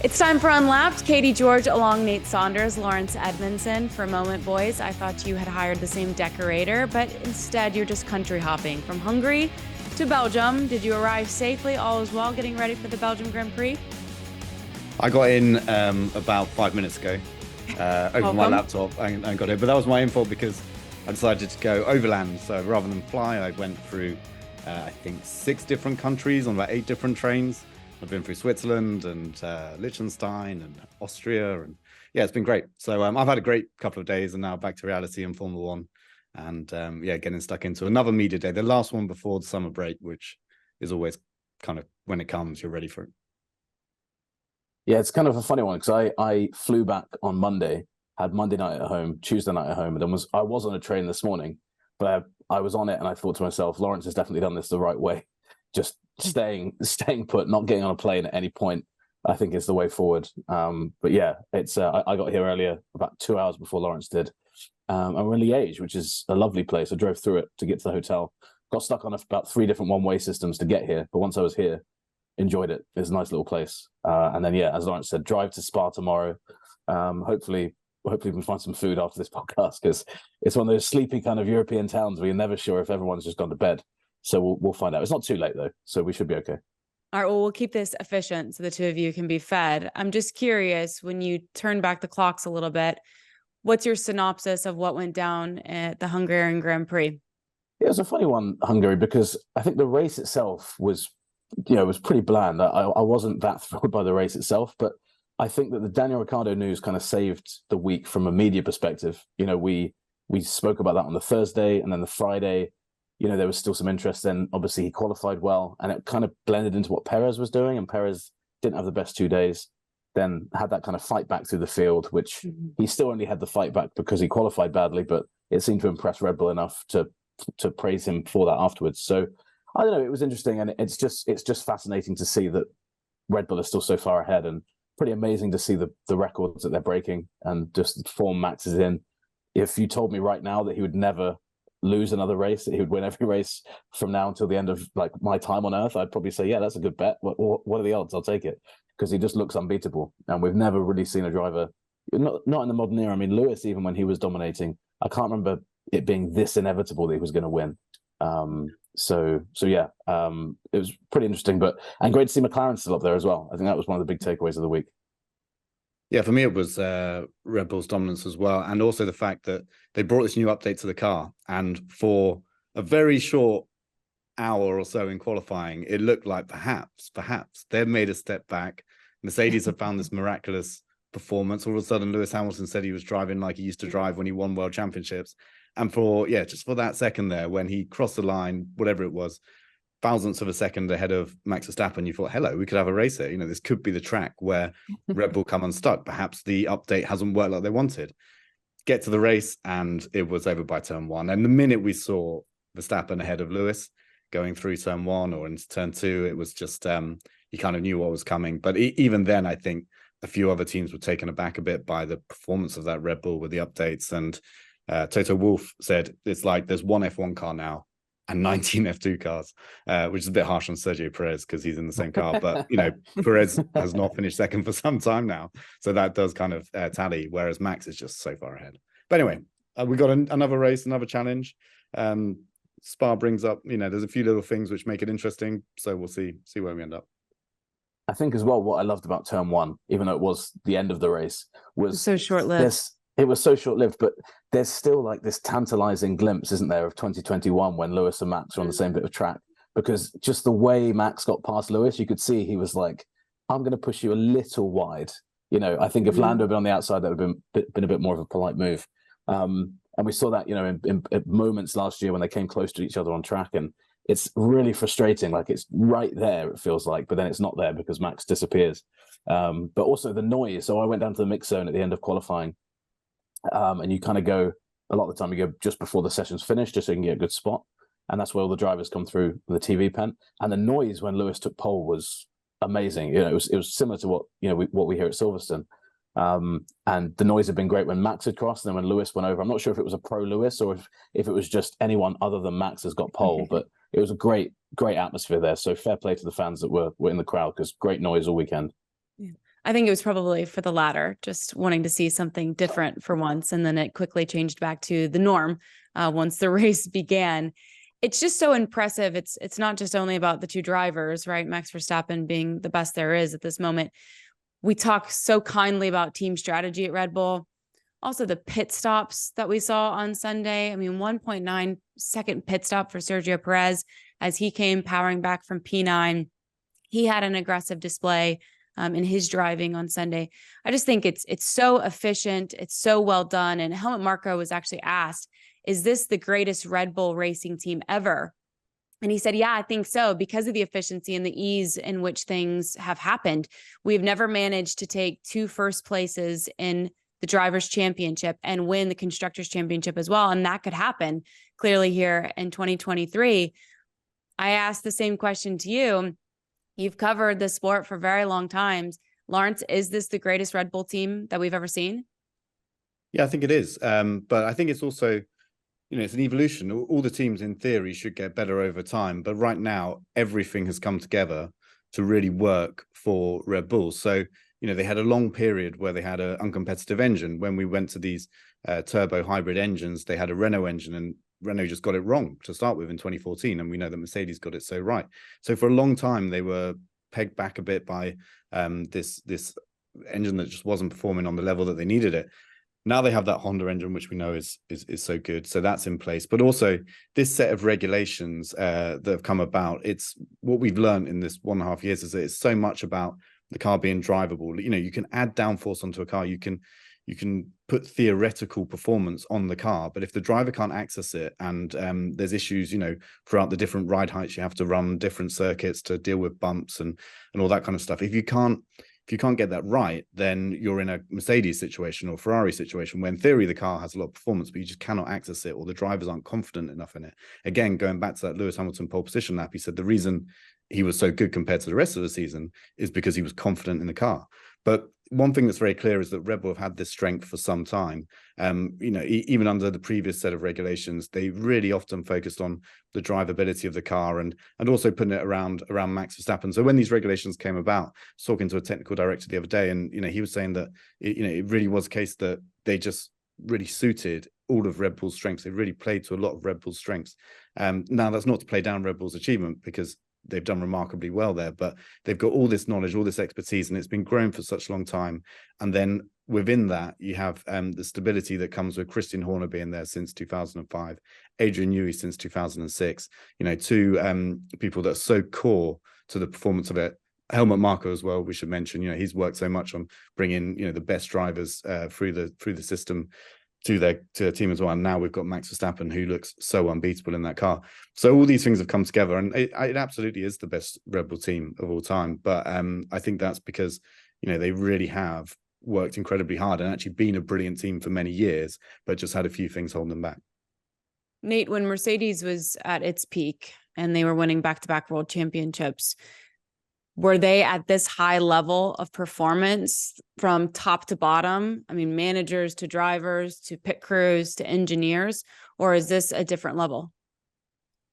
It's time for Unlapped. Katie George along Nate Saunders, Lawrence Edmondson. For a moment, boys, I thought you had hired the same decorator, but instead you're just country hopping from Hungary to Belgium. Did you arrive safely? All is well, getting ready for the Belgium Grand Prix? I got in about 5 minutes ago over my laptop and got it. But that was my own fault because I decided to go overland. So rather than fly, I went through, I think, 6 different countries on about 8 different trains. I've been through Switzerland and Liechtenstein and Austria. And yeah, it's been great. So I've had a great couple of days and now back to reality in Formula One. And yeah, getting stuck into another media day, the last one before the summer break, which is always kind of when it comes, you're ready for it. Yeah, it's kind of a funny one because I flew back on Monday, had Monday night at home, Tuesday night at home, and then I was on a train this morning, but I was on it and I thought to myself, Lawrence has definitely done this the right way. Just staying put, not getting on a plane at any point, I think is the way forward. But yeah, it's I got here earlier, about 2 hours before Lawrence did. And we're in Liège, which is a lovely place. I drove through it to get to the hotel. Got stuck on about 3 different one-way systems to get here, but once I was here, enjoyed it. It's a nice little place. And then, yeah, as Lawrence said, drive to Spa tomorrow. Hopefully we can find some food after this podcast because it's one of those sleepy kind of European towns where you're never sure if everyone's just gone to bed. So we'll find out. It's not too late, though, so we should be okay. All right, well, we'll keep this efficient so the two of you can be fed. I'm just curious, when you turn back the clocks a little bit, what's your synopsis of what went down at the Hungarian Grand Prix? It was a funny one, Hungary, because I think the race itself was pretty bland. I wasn't that thrilled by the race itself, but I think that the Daniel Ricciardo news kind of saved the week from a media perspective. You know, we spoke about that on the Thursday, and then the Friday, you know, there was still some interest. Then obviously he qualified well, and it kind of blended into what Perez was doing, and Perez didn't have the best 2 days, then had that kind of fight back through the field, which he still only had the fight back because he qualified badly, but it seemed to impress Red Bull enough to praise him for that afterwards. So I don't know, it was interesting, and it's just fascinating to see that Red Bull is still so far ahead, and pretty amazing to see the records that they're breaking and just the form Max is in. If you told me right now that he would never lose another race, that he would win every race from now until the end of like my time on Earth, I'd probably say, yeah, that's a good bet. What are the odds? I'll take it, because he just looks unbeatable, and we've never really seen a driver, not in the modern era. I mean, Lewis, even when he was dominating, I can't remember it being this inevitable that he was going to win. So yeah, it was pretty interesting, and great to see McLaren still up there as well. I think that was one of the big takeaways of the week. Yeah, for me, it was Red Bull's dominance as well. And also the fact that they brought this new update to the car. And for a very short hour or so in qualifying, it looked like perhaps they've made a step back. Mercedes have found this miraculous performance. All of a sudden, Lewis Hamilton said he was driving like he used to drive when he won world championships. And just for that second there, when he crossed the line, whatever it was, thousandths of a second ahead of Max Verstappen, you thought, hello, we could have a race here. You know, this could be the track where Red Bull come unstuck. Perhaps the update hasn't worked like they wanted. Get to the race, and it was over by turn 1. And the minute we saw Verstappen ahead of Lewis going through turn 1 or into turn 2, it was just, you kind of knew what was coming. But even then, I think a few other teams were taken aback a bit by the performance of that Red Bull with the updates. And Toto Wolff said, it's like there's one F1 car now and 19 F2 cars, which is a bit harsh on Sergio Perez because he's in the same car. But, you know, Perez has not finished second for some time now. So that does kind of tally, whereas Max is just so far ahead. But anyway, we got another race, another challenge. Spa brings up, you know, there's a few little things which make it interesting. So we'll see where we end up. I think as well, what I loved about turn 1, even though it was the end of the race, was so short-lived. It was so short-lived, but there's still like this tantalizing glimpse, isn't there, of 2021 when Lewis and Max were on the same bit of track. Because just the way Max got past Lewis, you could see he was like, I'm going to push you a little wide. You know, I think if Lando had been on the outside, that would have been a bit more of a polite move. And we saw that, you know, in moments last year when they came close to each other on track. And it's really frustrating. Like, it's right there, it feels like, but then it's not there because Max disappears. But also the noise. So I went down to the mix zone at the end of qualifying. And you kind of go, a lot of the time you go just before the session's finished, just so you can get a good spot. And that's where all the drivers come through the TV pen. And the noise when Lewis took pole was amazing. You know, it was similar to what we hear at Silverstone. And the noise had been great when Max had crossed, and then when Lewis went over. I'm not sure if it was a pro Lewis or if it was just anyone other than Max has got pole, but it was a great atmosphere there. So fair play to the fans that were in the crowd, because great noise all weekend. Yeah. I think it was probably for the latter, just wanting to see something different for once. And then it quickly changed back to the norm once the race began. It's just so impressive. It's not just only about the two drivers, right? Max Verstappen being the best there is at this moment. We talk so kindly about team strategy at Red Bull. Also, the pit stops that we saw on Sunday. I mean, 1.9 second pit stop for Sergio Perez as he came powering back from P9. He had an aggressive display in his driving on Sunday. I just think it's so efficient. It's so well done. And Helmut Marko was actually asked, is this the greatest Red Bull racing team ever? And he said, yeah, I think so, because of the efficiency and the ease in which things have happened. We've never managed to take 2 first places in the Drivers' Championship and win the Constructors' Championship as well. And that could happen clearly here in 2023. I asked the same question to you. You've covered the sport for very long times. Lawrence, is this the greatest Red Bull team that we've ever seen? Yeah, I think it is. But I think it's also, it's an evolution. All the teams in theory should get better over time. But right now, everything has come together to really work for Red Bull. So, they had a long period where they had an uncompetitive engine. When we went to these turbo hybrid engines, they had a Renault engine, and Renault just got it wrong to start with in 2014. And we know that Mercedes got it so right. So for a long time, they were pegged back a bit by this engine that just wasn't performing on the level that they needed it. Now they have that Honda engine, which we know is so good. So that's in place. But also this set of regulations that have come about, it's what we've learned in this 1.5 years is that it's so much about the car being drivable. You can add downforce onto a car. You can put theoretical performance on the car, but if the driver can't access it and there's issues, throughout the different ride heights, you have to run different circuits to deal with bumps and all that kind of stuff. If you can't get that right, then you're in a Mercedes situation or Ferrari situation where in theory the car has a lot of performance, but you just cannot access it, or the drivers aren't confident enough in it. Again, going back to that Lewis Hamilton pole position lap, he said the reason he was so good compared to the rest of the season is because he was confident in the car. But one thing that's very clear is that Red Bull have had this strength for some time. Even under the previous set of regulations, they really often focused on the drivability of the car and also putting it around Max Verstappen. So when these regulations came about, I was talking to a technical director the other day, and he was saying that it really was a case that they just really suited all of Red Bull's strengths. They really played to a lot of Red Bull's strengths. Now that's not to play down Red Bull's achievement, because they've done remarkably well there, but they've got all this knowledge, all this expertise, and it's been growing for such a long time. And then within that, you have the stability that comes with Christian Horner being there since 2005, Adrian Newey since 2006, two people that are so core to the performance of it. Helmut Marko as well, we should mention, he's worked so much on bringing, the best drivers through the system to their team as well. And now we've got Max Verstappen, who looks so unbeatable in that car. So all these things have come together, and it absolutely is the best Red Bull team of all time. But I think that's because, they really have worked incredibly hard and actually been a brilliant team for many years, but just had a few things holding them back. Nate, when Mercedes was at its peak and they were winning back-to-back world championships, were they at this high level of performance from top to bottom? I mean, managers to drivers to pit crews to engineers, or is this a different level?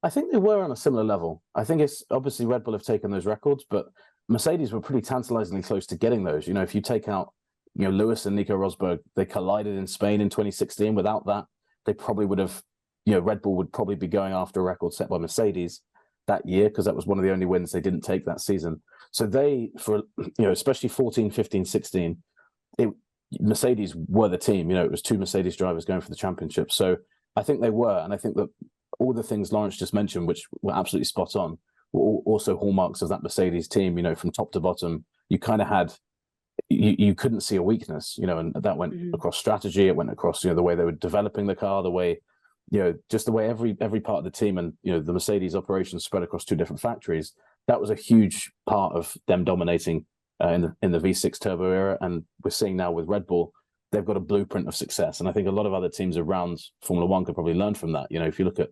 I think they were on a similar level. I think it's obviously Red Bull have taken those records, but Mercedes were pretty tantalizingly close to getting those. If you take out, Lewis and Nico Rosberg, they collided in Spain in 2016. Without that, they probably would have, Red Bull would probably be going after a record set by Mercedes that year, because that was one of the only wins they didn't take that season. So they, for especially 14, 15, 16, Mercedes were the team. It was 2 Mercedes drivers going for the championship. So I think they were, and I think that all the things Lawrence just mentioned, which were absolutely spot on, were also hallmarks of that Mercedes team. From top to bottom, you kind of had, you couldn't see a weakness. And that went across strategy. It went across the way they were developing the car, the way just the way every part of the team and the Mercedes operations spread across 2 different factories. That was a huge part of them dominating in the V6 turbo era. And we're seeing now with Red Bull, they've got a blueprint of success. And I think a lot of other teams around Formula One could probably learn from that. If you look at,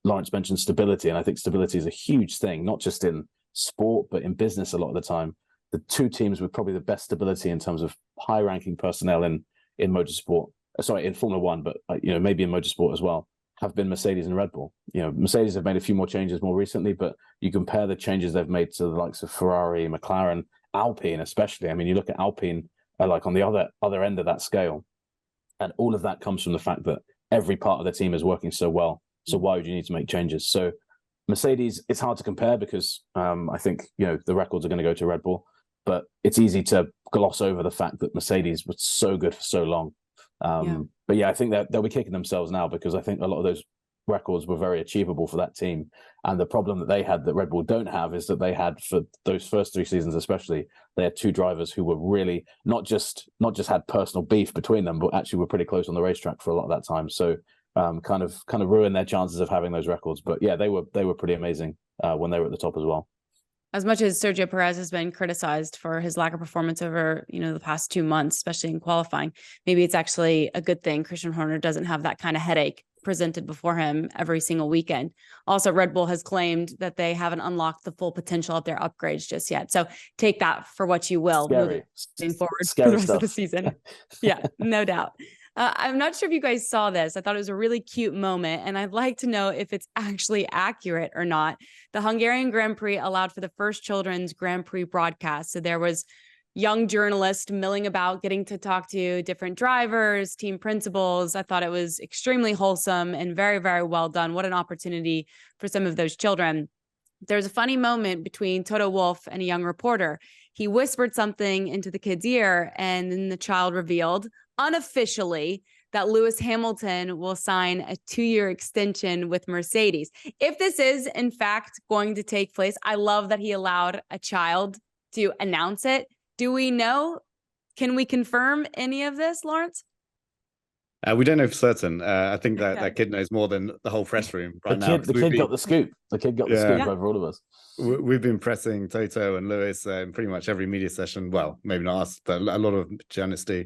Lawrence mentioned stability, and I think stability is a huge thing, not just in sport, but in business a lot of the time. The 2 teams with probably the best stability in terms of high-ranking personnel in motorsport, in Formula One, but maybe in motorsport as well, have been Mercedes and Red Bull. Mercedes have made a few more changes more recently, but you compare the changes they've made to the likes of Ferrari, McLaren, Alpine, especially. I mean, you look at Alpine like on the other end of that scale, and all of that comes from the fact that every part of the team is working so well. So why would you need to make changes? So Mercedes, it's hard to compare because I think the records are going to go to Red Bull, but it's easy to gloss over the fact that Mercedes was so good for so long. But yeah, I think that they'll be kicking themselves now because I think a lot of those records were very achievable for that team. And the problem that they had that Red Bull don't have is that they had, for those first 3 seasons especially, they had 2 drivers who were really not just had personal beef between them, but actually were pretty close on the racetrack for a lot of that time. So kind of ruined their chances of having those records. But yeah, they were pretty amazing when they were at the top as well. As much as Sergio Perez has been criticized for his lack of performance over, the past 2 months, especially in qualifying, maybe it's actually a good thing Christian Horner doesn't have that kind of headache presented before him every single weekend. Also, Red Bull has claimed that they haven't unlocked the full potential of their upgrades just yet. So take that for what you will moving forward for the rest of the season. Yeah, no doubt. I'm not sure if you guys saw this. I thought it was a really cute moment, and I'd like to know if it's actually accurate or not. The Hungarian Grand Prix allowed for the first children's Grand Prix broadcast. So there was young journalists milling about, getting to talk to different drivers, team principals. I thought it was extremely wholesome and very, very well done. What an opportunity for some of those children. There's a funny moment between Toto Wolff and a young reporter. He whispered something into the kid's ear, and then the child revealed unofficially that Lewis Hamilton will sign a 2-year extension with Mercedes. If this is, in fact, going to take place, I love that he allowed a child to announce it. Do we know? Can we confirm any of this, Lawrence? We don't know for certain. I think that kid knows more than the whole press room right now. The kid got the scoop. The kid got the scoop over all of us. We've been pressing Toto and Lewis in pretty much every media session. Well, maybe not us, but a lot of journalists do,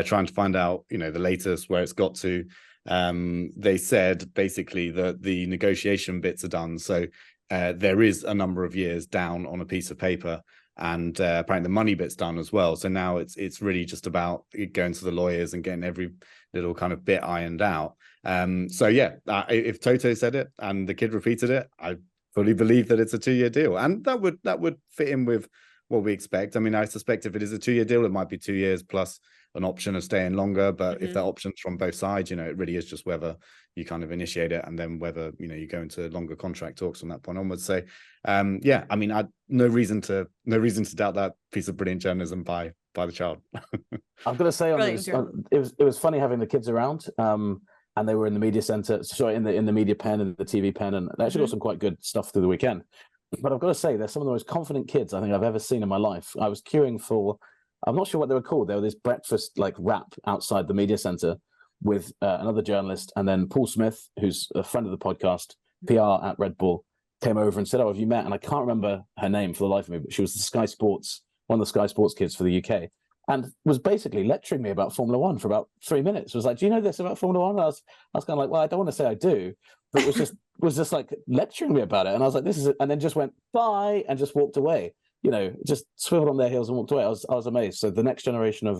trying to find out, the latest, where it's got to. They said basically that the negotiation bits are done. So there is a number of years down on a piece of paper. And apparently the money bit's done as well. So now it's really just about going to the lawyers and getting every little kind of bit ironed out. If Toto said it and the kid repeated it, I fully believe that it's a 2-year deal, and that would fit in with what we expect. I mean, I suspect if it is a 2-year deal, it might be 2 years plus an option of staying longer. But if that option's from both sides, it really is just whether you kind of initiate it and then whether you go into longer contract talks from that point onwards. So I mean, no reason to doubt that piece of brilliant journalism by the child. I've got to say, it was funny having the kids around, and they were in the media center, in the media pen and the TV pen, and they actually got some quite good stuff through the weekend. But I've got to say, they're some of the most confident kids I think I've ever seen in my life. I was queuing for, I'm not sure what they were called. They were this breakfast wrap outside the media center with another journalist, and then Paul Smith, who's a friend of the podcast, PR at Red Bull, came over and said, "Oh, have you met?" And I can't remember her name for the life of me, but she was one of the Sky Sports kids for the UK, and was basically lecturing me about Formula One for about 3 minutes. It was like, "Do you know this about Formula One?" And I was kind of like, "Well, I don't want to say I do," but it was just like lecturing me about it. And I was like, "This is it," and then just went bye and just walked away. Just swiveled on their heels and walked away. I was amazed. So the next generation of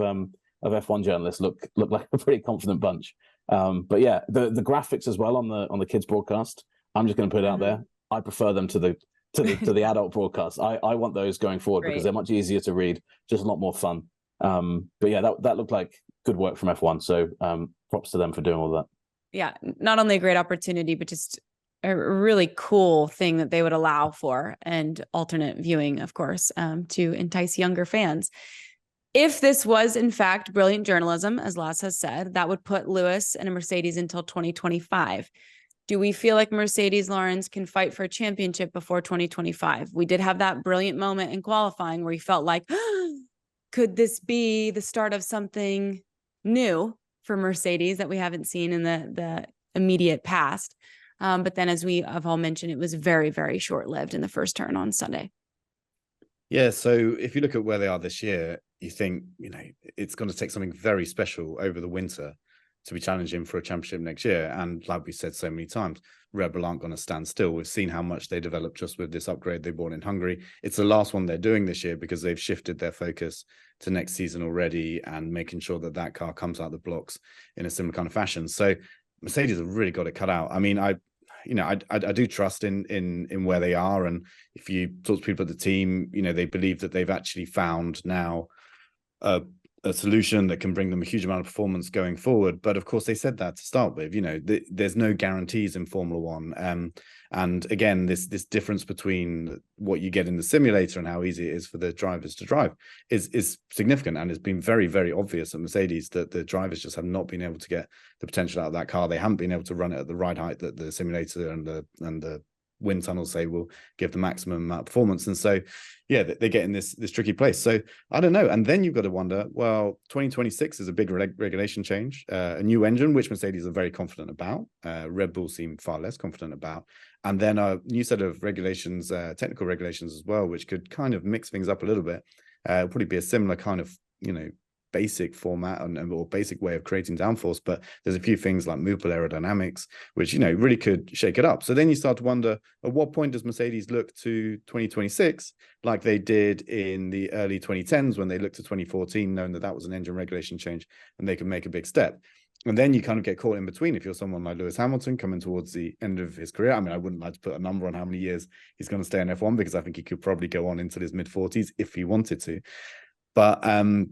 F1 journalists look like a pretty confident bunch. But yeah, the graphics as well on the kids broadcast, I'm just going to put it out there. I prefer them to the adult broadcast. I want those going forward because they're much easier to read, just a lot more fun. But yeah, that looked like good work from F1. So props to them for doing all that. Yeah, not only a great opportunity, but just a really cool thing that they would allow for, and alternate viewing, of course, to entice younger fans. If this was, in fact, brilliant journalism, as Laz has said, that would put Lewis and a Mercedes until 2025. Do we feel like Mercedes, Lawrence, can fight for a championship before 2025? We did have that brilliant moment in qualifying where you felt like, could this be the start of something new for Mercedes that we haven't seen in the immediate past? But then, as we have all mentioned, it was very, very short-lived in the first turn on Sunday. Yeah, so if you look at where they are this year, you think, it's going to take something very special over the winter to be challenging for a championship next year. And like we said so many times, Red Bull aren't going to stand still. We've seen how much they developed just with this upgrade they bought in Hungary. It's the last one they're doing this year because they've shifted their focus to next season already and making sure that car comes out the blocks in a similar kind of fashion. So Mercedes have really got it cut out. I mean, I do trust in where they are, and if you talk to people at the team, they believe that they've actually found now a solution that can bring them a huge amount of performance going forward. But of course, they said that to start with. There's no guarantees in Formula One. And again, this difference between what you get in the simulator and how easy it is for the drivers to drive is significant, and it's been very, very obvious at Mercedes that the drivers just have not been able to get the potential out of that car. They haven't been able to run it at the ride height that the simulator and the wind tunnels say will give the maximum amount of performance. And so they get in this tricky place. So I don't know. And then you've got to wonder, well, 2026 is a big regulation change, a new engine, which Mercedes are very confident about. Red Bull seem far less confident about. And then a new set of regulations, technical regulations as well, which could kind of mix things up a little bit. It'll probably be a similar kind of, basic format or basic way of creating downforce, but there's a few things like movable aerodynamics which really could shake it up. So then you start to wonder, at what point does Mercedes look to 2026 like they did in the early 2010s when they looked to 2014, knowing that was an engine regulation change and they could make a big step? And then you kind of get caught in between if you're someone like Lewis Hamilton coming towards the end of his career. I mean, I wouldn't like to put a number on how many years he's going to stay in F1, because I think he could probably go on into his mid-40s if he wanted to. But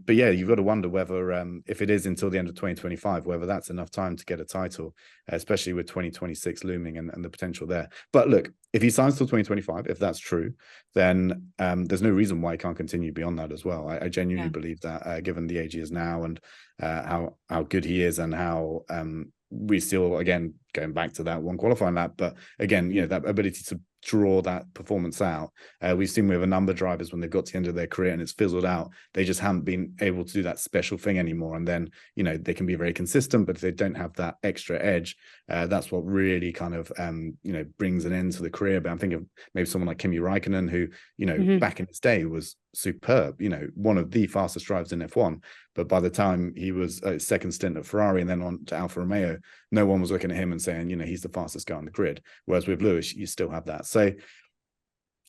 yeah, you've got to wonder whether if it is until the end of 2025, whether that's enough time to get a title, especially with 2026 looming and the potential there. But look, if he signs till 2025, if that's true, then there's no reason why he can't continue beyond that as well. I genuinely believe that, given the age he is now and how good he is, and how we still, again, going back to that one qualifying lap, but again, that ability to draw that performance out. We've seen with a number of drivers when they've got to the end of their career and it's fizzled out, they just haven't been able to do that special thing anymore. And then, they can be very consistent, but if they don't have that extra edge, that's what really kind of, brings an end to the career. But I'm thinking of maybe someone like Kimi Räikkönen, who, back in his day was superb, one of the fastest drivers in F1. But by the time he was second stint at Ferrari and then on to Alfa Romeo, no one was looking at him and saying, he's the fastest guy on the grid. Whereas with Lewis, you still have that. So,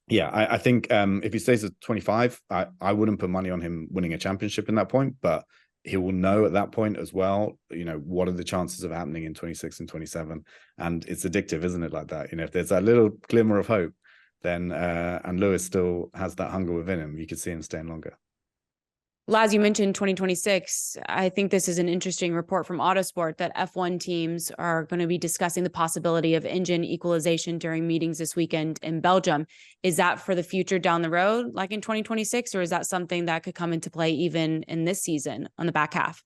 yeah, I think if he stays at 25, I wouldn't put money on him winning a championship in that point, but he will know at that point as well, what are the chances of happening in 26 and 27. And it's addictive, isn't it, like that? If there's that little glimmer of hope, then, and Lewis still has that hunger within him, you could see him staying longer. Laz, you mentioned 2026. I think this is an interesting report from Autosport that F1 teams are going to be discussing the possibility of engine equalization during meetings this weekend in Belgium. Is that for the future down the road, like in 2026, or is that something that could come into play even in this season on the back half?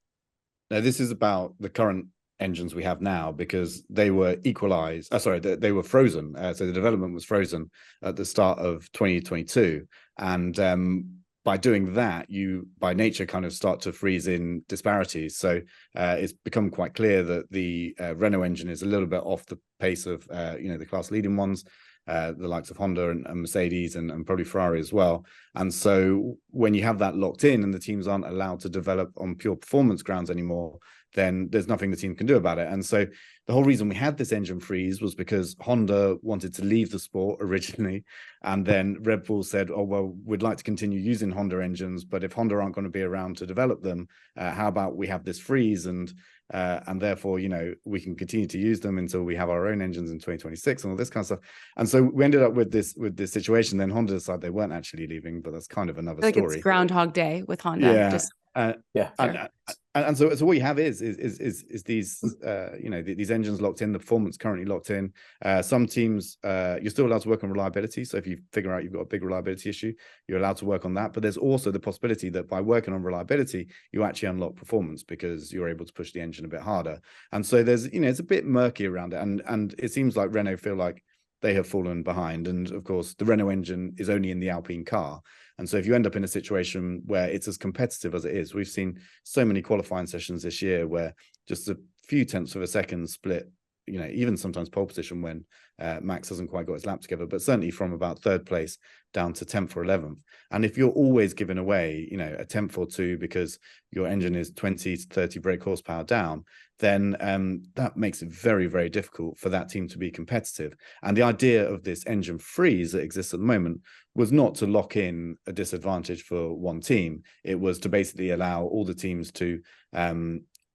No, this is about the current engines we have now, because they were equalized. They were frozen. So the development was frozen at the start of 2022. And by doing that, you by nature kind of start to freeze in disparities. So it's become quite clear that the Renault engine is a little bit off the pace of the class leading ones, the likes of Honda and Mercedes and probably Ferrari as well. And so when you have that locked in and the teams aren't allowed to develop on pure performance grounds anymore, then there's nothing the team can do about it. And so the whole reason we had this engine freeze was because Honda wanted to leave the sport originally. And then Red Bull said, oh, well, we'd like to continue using Honda engines, but if Honda aren't going to be around to develop them, how about we have this freeze? And therefore, we can continue to use them until we have our own engines in 2026 and all this kind of stuff. And so we ended up with this situation. Then Honda decided they weren't actually leaving, but that's kind of another story. It's Groundhog Day with Honda. Yeah. And so what you have is these these engines locked in, the performance currently locked in. Some teams you're still allowed to work on reliability. So if you figure out you've got a big reliability issue, you're allowed to work on that. But there's also the possibility that by working on reliability, you actually unlock performance because you're able to push the engine a bit harder. And so there's it's a bit murky around it, and it seems like Renault feel like they have fallen behind. And of course, the Renault engine is only in the Alpine car. And so if you end up in a situation where it's as competitive as it is, we've seen so many qualifying sessions this year where just a few tenths of a second split, even sometimes pole position when Max hasn't quite got his lap together, but certainly from about third place down to 10th or 11th. And if you're always giving away, a 10th or two because your engine is 20 to 30 brake horsepower down, then that makes it very, very difficult for that team to be competitive. And the idea of this engine freeze that exists at the moment was not to lock in a disadvantage for one team. It was to basically allow all the teams to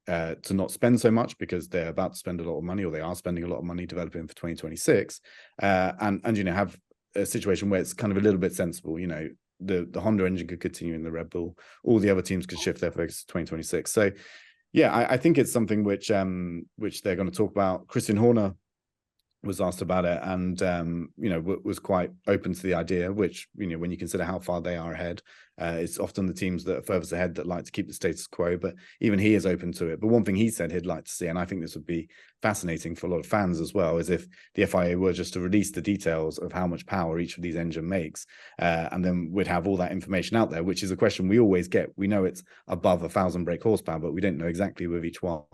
to not spend so much because they're about to spend a lot of money, or they are spending a lot of money developing for 2026, and have a situation where it's kind of a little bit sensible. The Honda engine could continue in the Red Bull, all the other teams could shift their focus to 2026. So yeah, I think it's something which they're going to talk about. Christian Horner was asked about it, and was quite open to the idea, which when you consider how far they are ahead, it's often the teams that are furthest ahead that like to keep the status quo, but even he is open to it. But one thing he said he'd like to see, and I think this would be fascinating for a lot of fans as well, is if the FIA were just to release the details of how much power each of these engines makes, and then we'd have all that information out there, which is a question we always get. We know it's above 1,000 brake horsepower, but we don't know exactly with each one.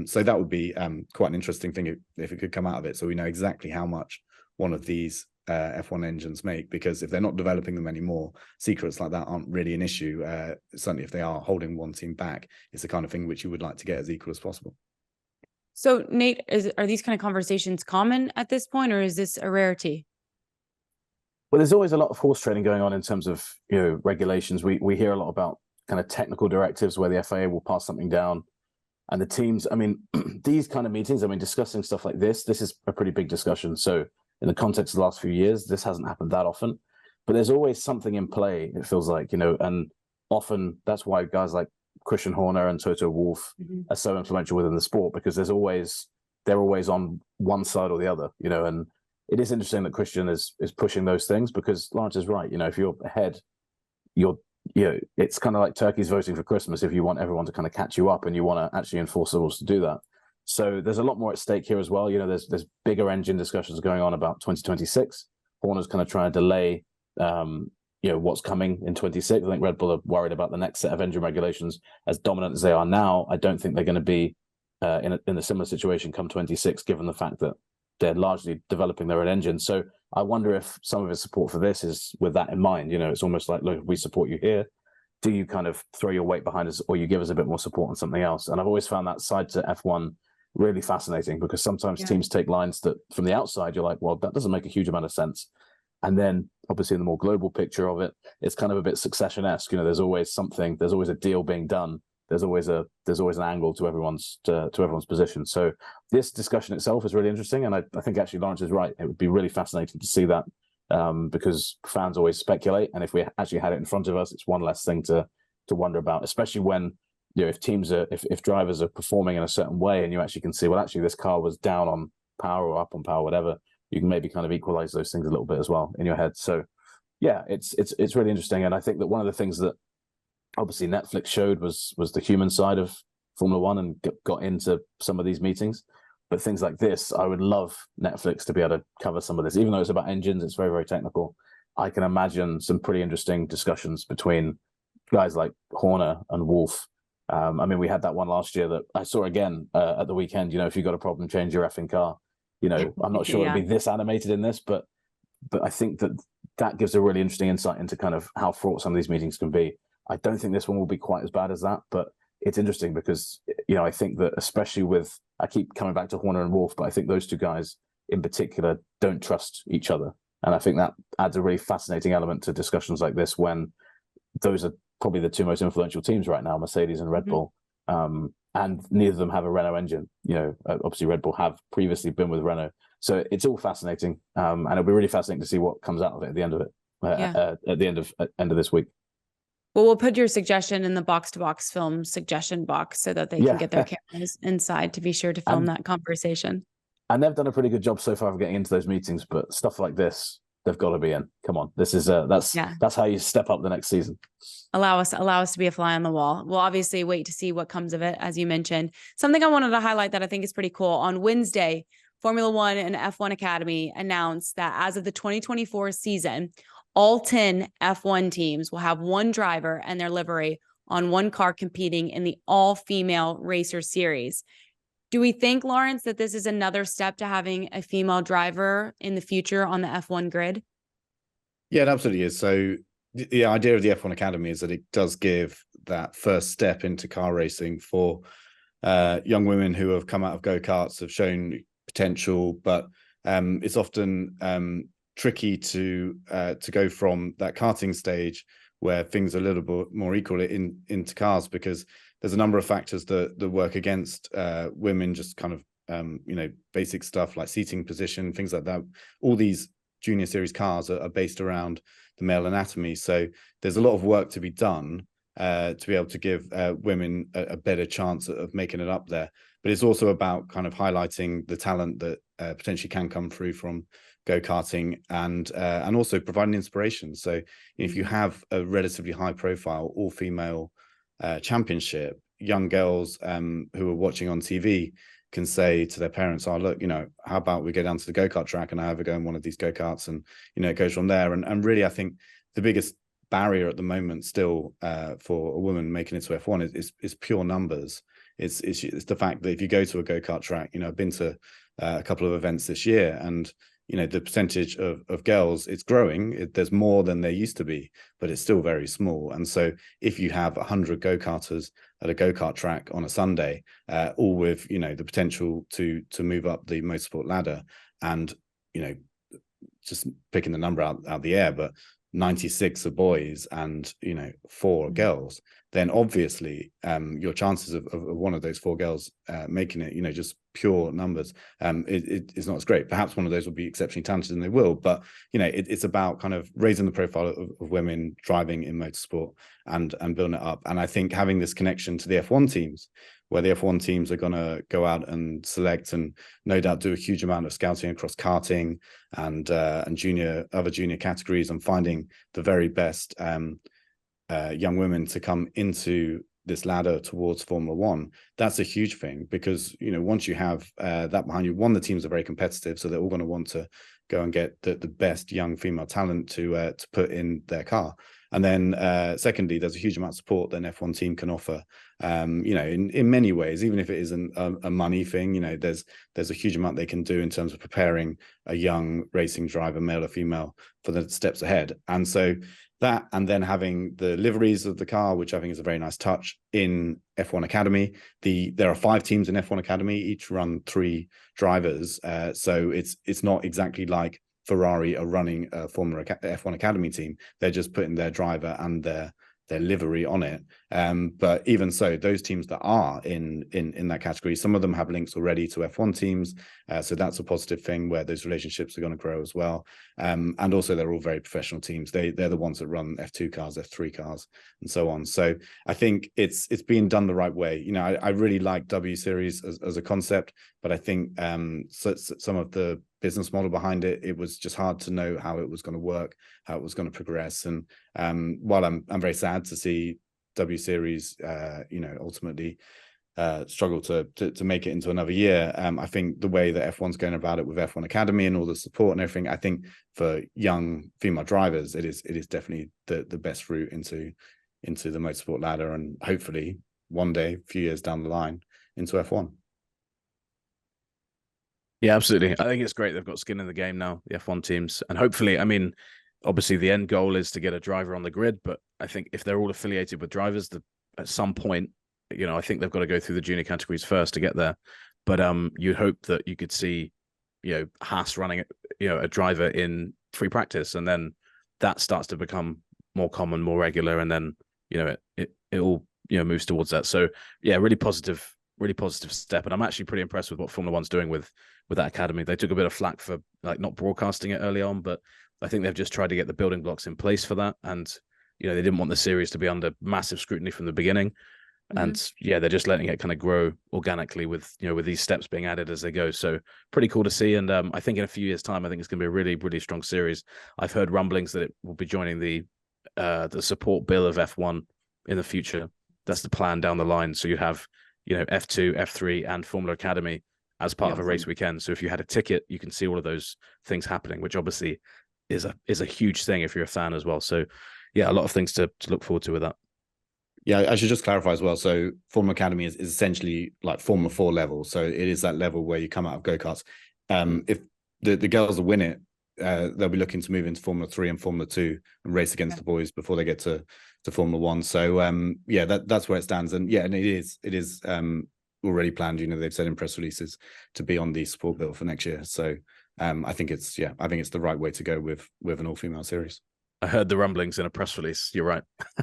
So that would be quite an interesting thing if it could come out of it, so we know exactly how much one of these F1 engines make, because if they're not developing them anymore, secrets like that aren't really an issue. Certainly if they are holding one team back, it's the kind of thing which you would like to get as equal as possible. So Nate, are these kind of conversations common at this point, or is this a rarity? Well, there's always a lot of horse trading going on in terms of regulations. We hear a lot about kind of technical directives where the FIA will pass something down, and the teams, these kind of meetings, discussing stuff like this is a pretty big discussion. So in the context of the last few years, this hasn't happened that often, but there's always something in play, it feels like, and often that's why guys like Christian Horner and Toto Wolff are so influential within the sport, because they're always on one side or the other, and it is interesting that Christian is pushing those things, because Lawrence is right. If you're ahead, it's kind of like turkeys voting for Christmas if you want everyone to kind of catch you up and you want to actually enforce the rules to do that. So there's a lot more at stake here as well. There's bigger engine discussions going on about 2026. Horner's kind of trying to delay, what's coming in 26. I think Red Bull are worried about the next set of engine regulations. As dominant as they are now, I don't think they're going to be in a similar situation come 26, given the fact that they're largely developing their own engine. So I wonder if some of his support for this is with that in mind. It's almost like, look, we support you here. Do you kind of throw your weight behind us, or you give us a bit more support on something else? And I've always found that side to F1 really fascinating, because sometimes teams take lines that from the outside you're like, well, that doesn't make a huge amount of sense, and then obviously in the more global picture of it, it's kind of a bit Succession-esque. There's always something, there's always a deal being done, there's always an angle to everyone's position. So this discussion itself is really interesting, and I think actually Lawrence is right. It would be really fascinating to see that, because fans always speculate, and if we actually had it in front of us, it's one less thing to wonder about, especially when if drivers are performing in a certain way and you actually can see, well, actually this car was down on power or up on power, whatever, you can maybe kind of equalize those things a little bit as well in your head. So yeah, it's really interesting. And I think that one of the things that obviously Netflix showed was the human side of Formula One, and got into some of these meetings. But things like this, I would love Netflix to be able to cover some of this, even though it's about engines, it's very, very technical. I can imagine some pretty interesting discussions between guys like Horner and Wolff. We had that one last year that I saw again at the weekend. If you got a problem, change your effing car. I'm not sure it'd be this animated in this, but I think that gives a really interesting insight into kind of how fraught some of these meetings can be. I don't think this one will be quite as bad as that, but it's interesting because, I think that especially I keep coming back to Horner and Wolff, but I think those two guys in particular don't trust each other. And I think that adds a really fascinating element to discussions like this, when those are probably the two most influential teams right now, Mercedes and Red Bull, and neither of them have a Renault engine. Obviously Red Bull have previously been with Renault, so it's all fascinating, and it'll be really fascinating to see what comes out of it at the end of it, at the end of this week. Well, we'll put your suggestion in the Box to Box film suggestion box so that they can get their cameras inside to be sure to film that conversation. And they've done a pretty good job so far of getting into those meetings, but stuff like this, they've got to be in. Come on, this is that's how you step up the next season. Allow us to be a fly on the wall. We'll obviously wait to see what comes of it, as you mentioned. Something I wanted to highlight that I think is pretty cool. On Wednesday, Formula One and F1 Academy announced that as of the 2024 season, all 10 F1 teams will have one driver and their livery on one car competing in the all-female racer series. Do we think, Lawrence, that this is another step to having a female driver in the future on the F1 grid? Yeah, it absolutely is. So the idea of the F1 Academy is that it does give that first step into car racing for young women who have come out of go-karts, have shown potential, but it's often tricky to go from that karting stage where things are a little bit more equal into cars, because there's a number of factors that work against women, just kind of basic stuff like seating position, things like that. All these junior series cars are based around the male anatomy, so there's a lot of work to be done to be able to give women a better chance of making it up there. But it's also about kind of highlighting the talent that potentially can come through from go-karting, and also providing inspiration. So if you have a relatively high profile all-female championship, young girls who are watching on TV can say to their parents, oh, look, how about we go down to the go-kart track and I have a go in one of these go-karts, and it goes from there. And really, I think the biggest barrier at the moment still for a woman making it to F1 is pure numbers. It's the fact that if you go to a go-kart track, I've been to a couple of events this year, and the percentage of girls, it's growing. There's more than there used to be, but it's still very small. And so if you have 100 go-karters at a go-kart track on a Sunday, all with the potential to move up the motorsport ladder, and just picking the number out the air, but 96 are boys and 4 are girls, then obviously your chances of one of those 4 girls making it, just pure numbers, it is not as great. Perhaps one of those will be exceptionally talented, and they will, but it's about kind of raising the profile of women driving in motorsport and building it up. And I think having this connection to the F1 teams, where the F1 teams are going to go out and select, and no doubt do a huge amount of scouting across karting and other junior categories, and finding the very best young women to come into this ladder towards Formula One. That's a huge thing, because once you have that behind you, one, the teams are very competitive, so they're all going to want to go and get the best young female talent to put in their car. And then secondly, there's a huge amount of support that an F1 team can offer, in many ways, even if it isn't a money thing. There's a huge amount they can do in terms of preparing a young racing driver, male or female, for the steps ahead. And so that, and then having the liveries of the car, which I think is a very nice touch in F1 Academy. There are 5 teams in F1 Academy, each run 3 drivers. So it's not exactly like Ferrari are running a Formula F1 Academy team. They're just putting their driver and their livery on it. But even so, those teams that are in that category, some of them have links already to F1 teams. So that's a positive thing, where those relationships are going to grow as well. And also, they're all very professional teams. They're the ones that run F2 cars, F3 cars, and so on. So I think it's being done the right way. I really like W Series as a concept, but I think some of the business model behind it was just hard to know how it was going to work, how it was going to progress. And while I'm very sad to see W Series ultimately struggle to make it into another year, I think the way that F1's going about it with F1 Academy and all the support and everything, I think for young female drivers, it is definitely the best route into the motorsport ladder, and hopefully one day, a few years down the line, into F1. Yeah, absolutely. I think it's great they've got skin in the game now, the F1 teams. And hopefully, obviously the end goal is to get a driver on the grid, but I think if they're all affiliated with drivers, at some point, I think they've got to go through the junior categories first to get there. But you'd hope that you could see, Haas running, a driver in free practice, and then that starts to become more common, more regular, and then, it all, moves towards that. So yeah, really positive step. And I'm actually pretty impressed with what Formula One's doing with that academy. They took a bit of flack for not broadcasting it early on, but I think they've just tried to get the building blocks in place for that. And, they didn't want the series to be under massive scrutiny from the beginning. Mm-hmm. And yeah, they're just letting it kind of grow organically with these steps being added as they go. So pretty cool to see. And I think in a few years' time, I think it's going to be a really, really strong series. I've heard rumblings that it will be joining the support bill of F1 in the future. That's the plan down the line. So you have, F2, F3, and Formula Academy as part of a race weekend. So if you had a ticket, you can see all of those things happening, which obviously is a huge thing if you're a fan as well. So yeah, a lot of things to look forward to with that. Yeah, I should just clarify as well. So Formula Academy is essentially like Formula 4 level. So it is that level where you come out of go-karts. If the girls will win it, they'll be looking to move into Formula 3 and Formula 2 and race against the boys before they get to Formula 1. So yeah, that's where it stands. And yeah, and it is already planned. They've said in press releases to be on the support bill for next year. So I think it's the right way to go with an all-female series. I heard the rumblings in a press release. You're right.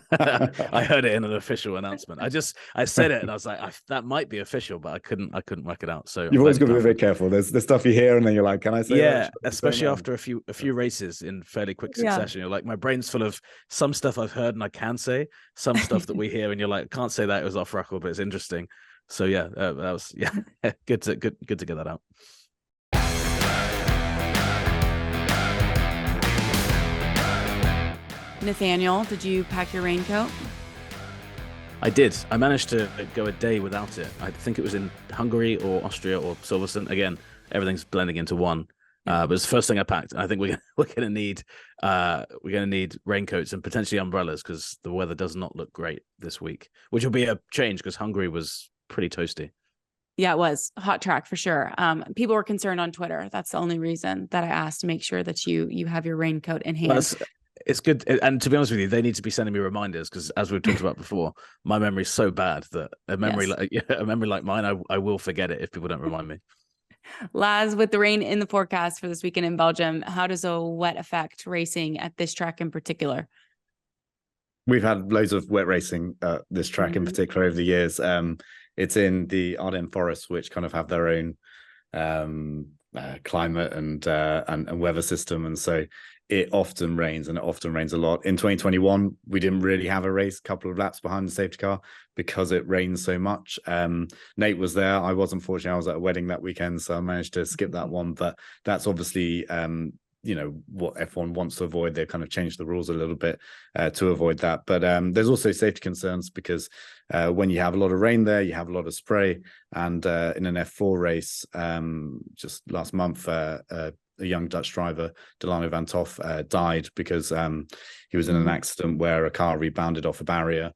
I heard it in an official announcement. I said it and I was like, that might be official, but I couldn't work it out. So You've always got to be very careful. There's stuff you hear and then you're like, can I say that? Especially after a few races in fairly quick succession. You're like, my brain's full of some stuff I've heard and I can say, some stuff that we hear and you're like, can't say that, it was off record, but it's interesting. So that was good to get that out. Nathaniel, did you pack your raincoat? I did. I managed to go a day without it. I think it was in Hungary or Austria or Silverstone. Again, everything's blending into one. But it's the first thing I packed. I think we're going to need raincoats and potentially umbrellas because the weather does not look great this week, which will be a change because Hungary was pretty toasty. Yeah, it was a hot track for sure. People were concerned on Twitter. That's the only reason that I asked to make sure that you have your raincoat in hand. It's good. And to be honest with you, they need to be sending me reminders because as we've talked about before, my memory's so bad that a memory like mine, I will forget it if people don't remind me. Laz, with the rain in the forecast for this weekend in Belgium, how does a wet affect racing at this track in particular? We've had loads of wet racing at this track in particular over the years. It's in the Ardennes Forest, which kind of have their own climate and weather system, and so it often rains, and it often rains a lot. In 2021, we didn't really have a race, a couple of laps behind the safety car because it rained so much. Nate was there. I was, unfortunately, I was at a wedding that weekend, so I managed to skip that one. But that's obviously, what F1 wants to avoid. They've kind of changed the rules a little bit to avoid that. But there's also safety concerns because when you have a lot of rain there, you have a lot of spray. And in an F4 race just last month, a young Dutch driver, Delano Van Toff, died because he was in an accident where a car rebounded off a barrier.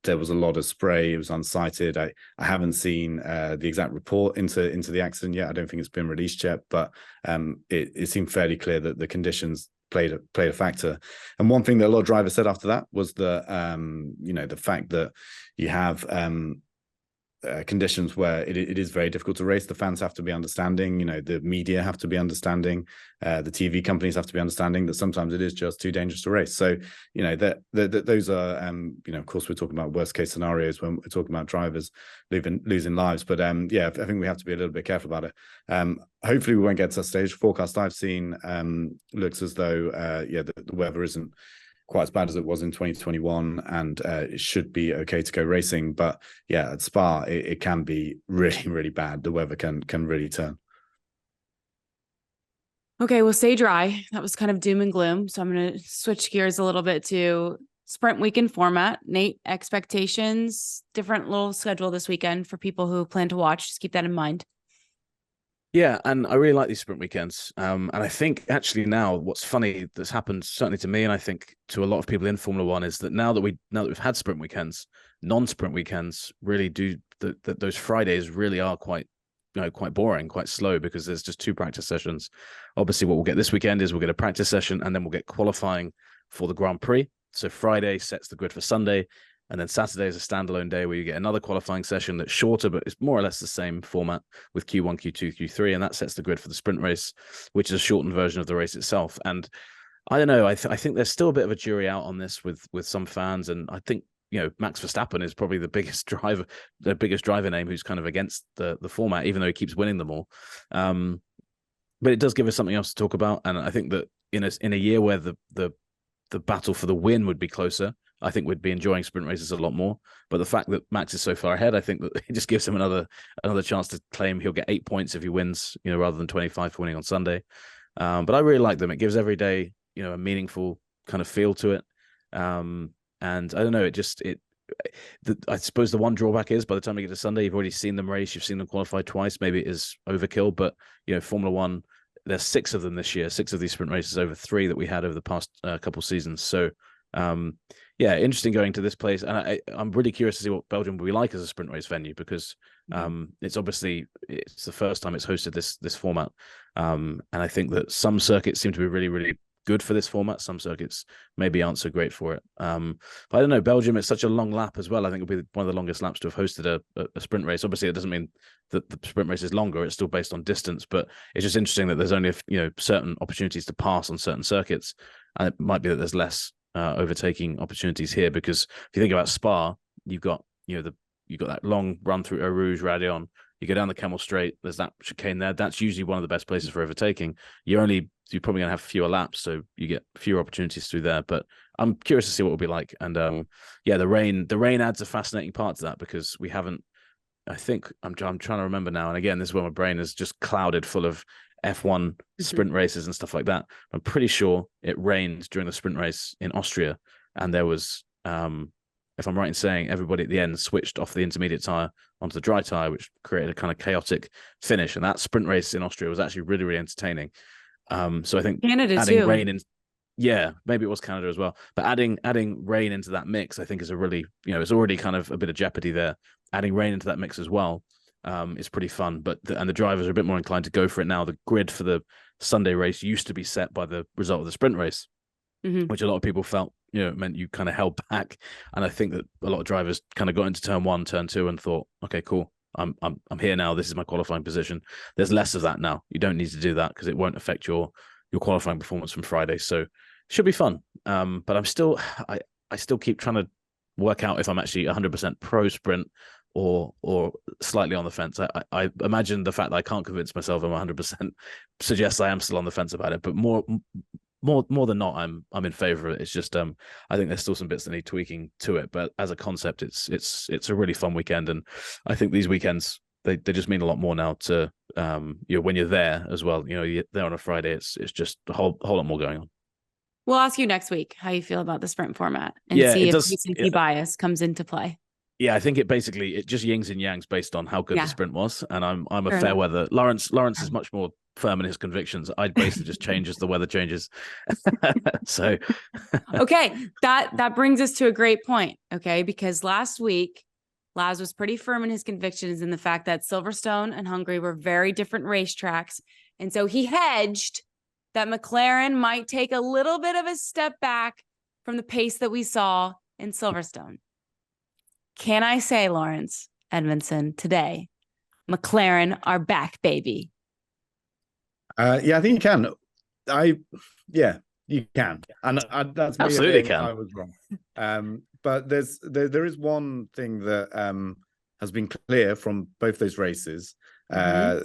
There was a lot of spray. It was unsighted. I haven't seen the exact report into the accident yet. I don't think it's been released yet, but it seemed fairly clear that the conditions played a factor. And one thing that a lot of drivers said after that was that the fact that you have conditions where it is very difficult to race. The fans have to be understanding, the media have to be understanding, the TV companies have to be understanding that sometimes it is just too dangerous to race. So, those are, of course, we're talking about worst case scenarios when we're talking about drivers losing lives. But I think we have to be a little bit careful about it. Hopefully we won't get to that stage. Forecast I've seen looks as though, the weather isn't quite as bad as it was in 2021, and it should be okay to go racing. But at Spa, it can be really, really bad. The weather can really turn. Okay, well, stay dry. That was kind of doom and gloom. So I'm going to switch gears a little bit to sprint weekend format. Nate, expectations, different little schedule this weekend for people who plan to watch. Just keep that in mind. Yeah, and I really like these sprint weekends. And I think actually now what's funny that's happened certainly to me, and I think to a lot of people in Formula One, is that now that we've had sprint weekends, non-sprint weekends really do that those Fridays really are quite boring, quite slow because there's just 2 practice sessions. Obviously, what we'll get this weekend is we'll get a practice session and then we'll get qualifying for the Grand Prix. So Friday sets the grid for Sunday. And then Saturday is a standalone day where you get another qualifying session that's shorter, but it's more or less the same format with Q1, Q2, Q3. And that sets the grid for the sprint race, which is a shortened version of the race itself. And I don't know, I think there's still a bit of a jury out on this with some fans. And I think, Max Verstappen is probably the biggest driver name who's kind of against the format, even though he keeps winning them all. But it does give us something else to talk about. And I think that in a year where the battle for the win would be closer, I think we'd be enjoying sprint races a lot more. But the fact that Max is so far ahead, I think that it just gives him another chance to claim he'll get 8 points if he wins, rather than 25 for winning on Sunday. But I really like them. It gives every day, a meaningful kind of feel to it. And I don't know, I suppose the one drawback is by the time you get to Sunday, you've already seen them race, you've seen them qualify twice. Maybe it is overkill, but Formula One, there's 6 of them this year, 6 of these sprint races over 3 that we had over the past couple seasons. So, interesting going to this place, and I'm really curious to see what Belgium will be like as a sprint race venue because it's the first time it's hosted this format, and I think that some circuits seem to be really, really good for this format. Some circuits maybe aren't so great for it. But I don't know, Belgium, it's such a long lap as well. I think it'll be one of the longest laps to have hosted a sprint race. Obviously, it doesn't mean that the sprint race is longer. It's still based on distance, but it's just interesting that there's only certain opportunities to pass on certain circuits. And it might be that there's less overtaking opportunities here, because if you think about Spa, you've got that long run through Eau Rouge, Raidillon. You go down the Camel Straight, there's that chicane there. That's usually one of the best places for overtaking. You're probably going to have fewer laps, so you get fewer opportunities through there. But I'm curious to see what it'll be like. And the rain adds a fascinating part to that, because we haven't. I think I'm trying to remember now. And again, this is where my brain is just clouded full of F1 sprint races and stuff like that. I'm pretty sure it rained during the sprint race in Austria, and there was, if I'm right in saying, everybody at the end switched off the intermediate tire onto the dry tire, which created a kind of chaotic finish. And that sprint race in Austria was actually really, really entertaining. So I think Canada adding too. rain in, yeah, maybe it was Canada as well. But adding rain into that mix, I think, is a really, it's already kind of a bit of jeopardy there. Adding rain into that mix as well is pretty fun. But the drivers are a bit more inclined to go for it now. The grid for the Sunday race used to be set by the result of the sprint race, which a lot of people felt meant you kind of held back. And I think that a lot of drivers kind of got into turn 1, turn 2, and thought, okay, cool, I'm here now. This is my qualifying position. There's less of that now. You don't need to do that because it won't affect your qualifying performance from Friday. So it should be fun. But I still keep trying to work out if I'm actually 100% pro sprint or slightly on the fence. I imagine the fact that I can't convince myself I'm 100% suggests I am still on the fence about it. But more than not, I'm in favor of it. It's just I think there's still some bits that need tweaking to it. But as a concept, it's a really fun weekend, and I think these weekends they just mean a lot more now to when you're there as well. You're there on a Friday. It's just a whole lot more going on. We'll ask you next week how you feel about the sprint format and see if recency bias comes into play. Yeah, I think it just yings and yangs based on how good the sprint was, and I'm a fair weather. Lawrence is much more firm in his convictions. I'd basically just change as the weather changes. So, okay, that brings us to a great point. Okay, because last week Laz was pretty firm in his convictions in the fact that Silverstone and Hungary were very different racetracks, and so he hedged that McLaren might take a little bit of a step back from the pace that we saw in Silverstone. Can I say, Lawrence Edmondson, today, McLaren are back, baby? Yeah, I think you can. You can, and that's absolutely can. I was wrong. But there is one thing that has been clear from both those races. There's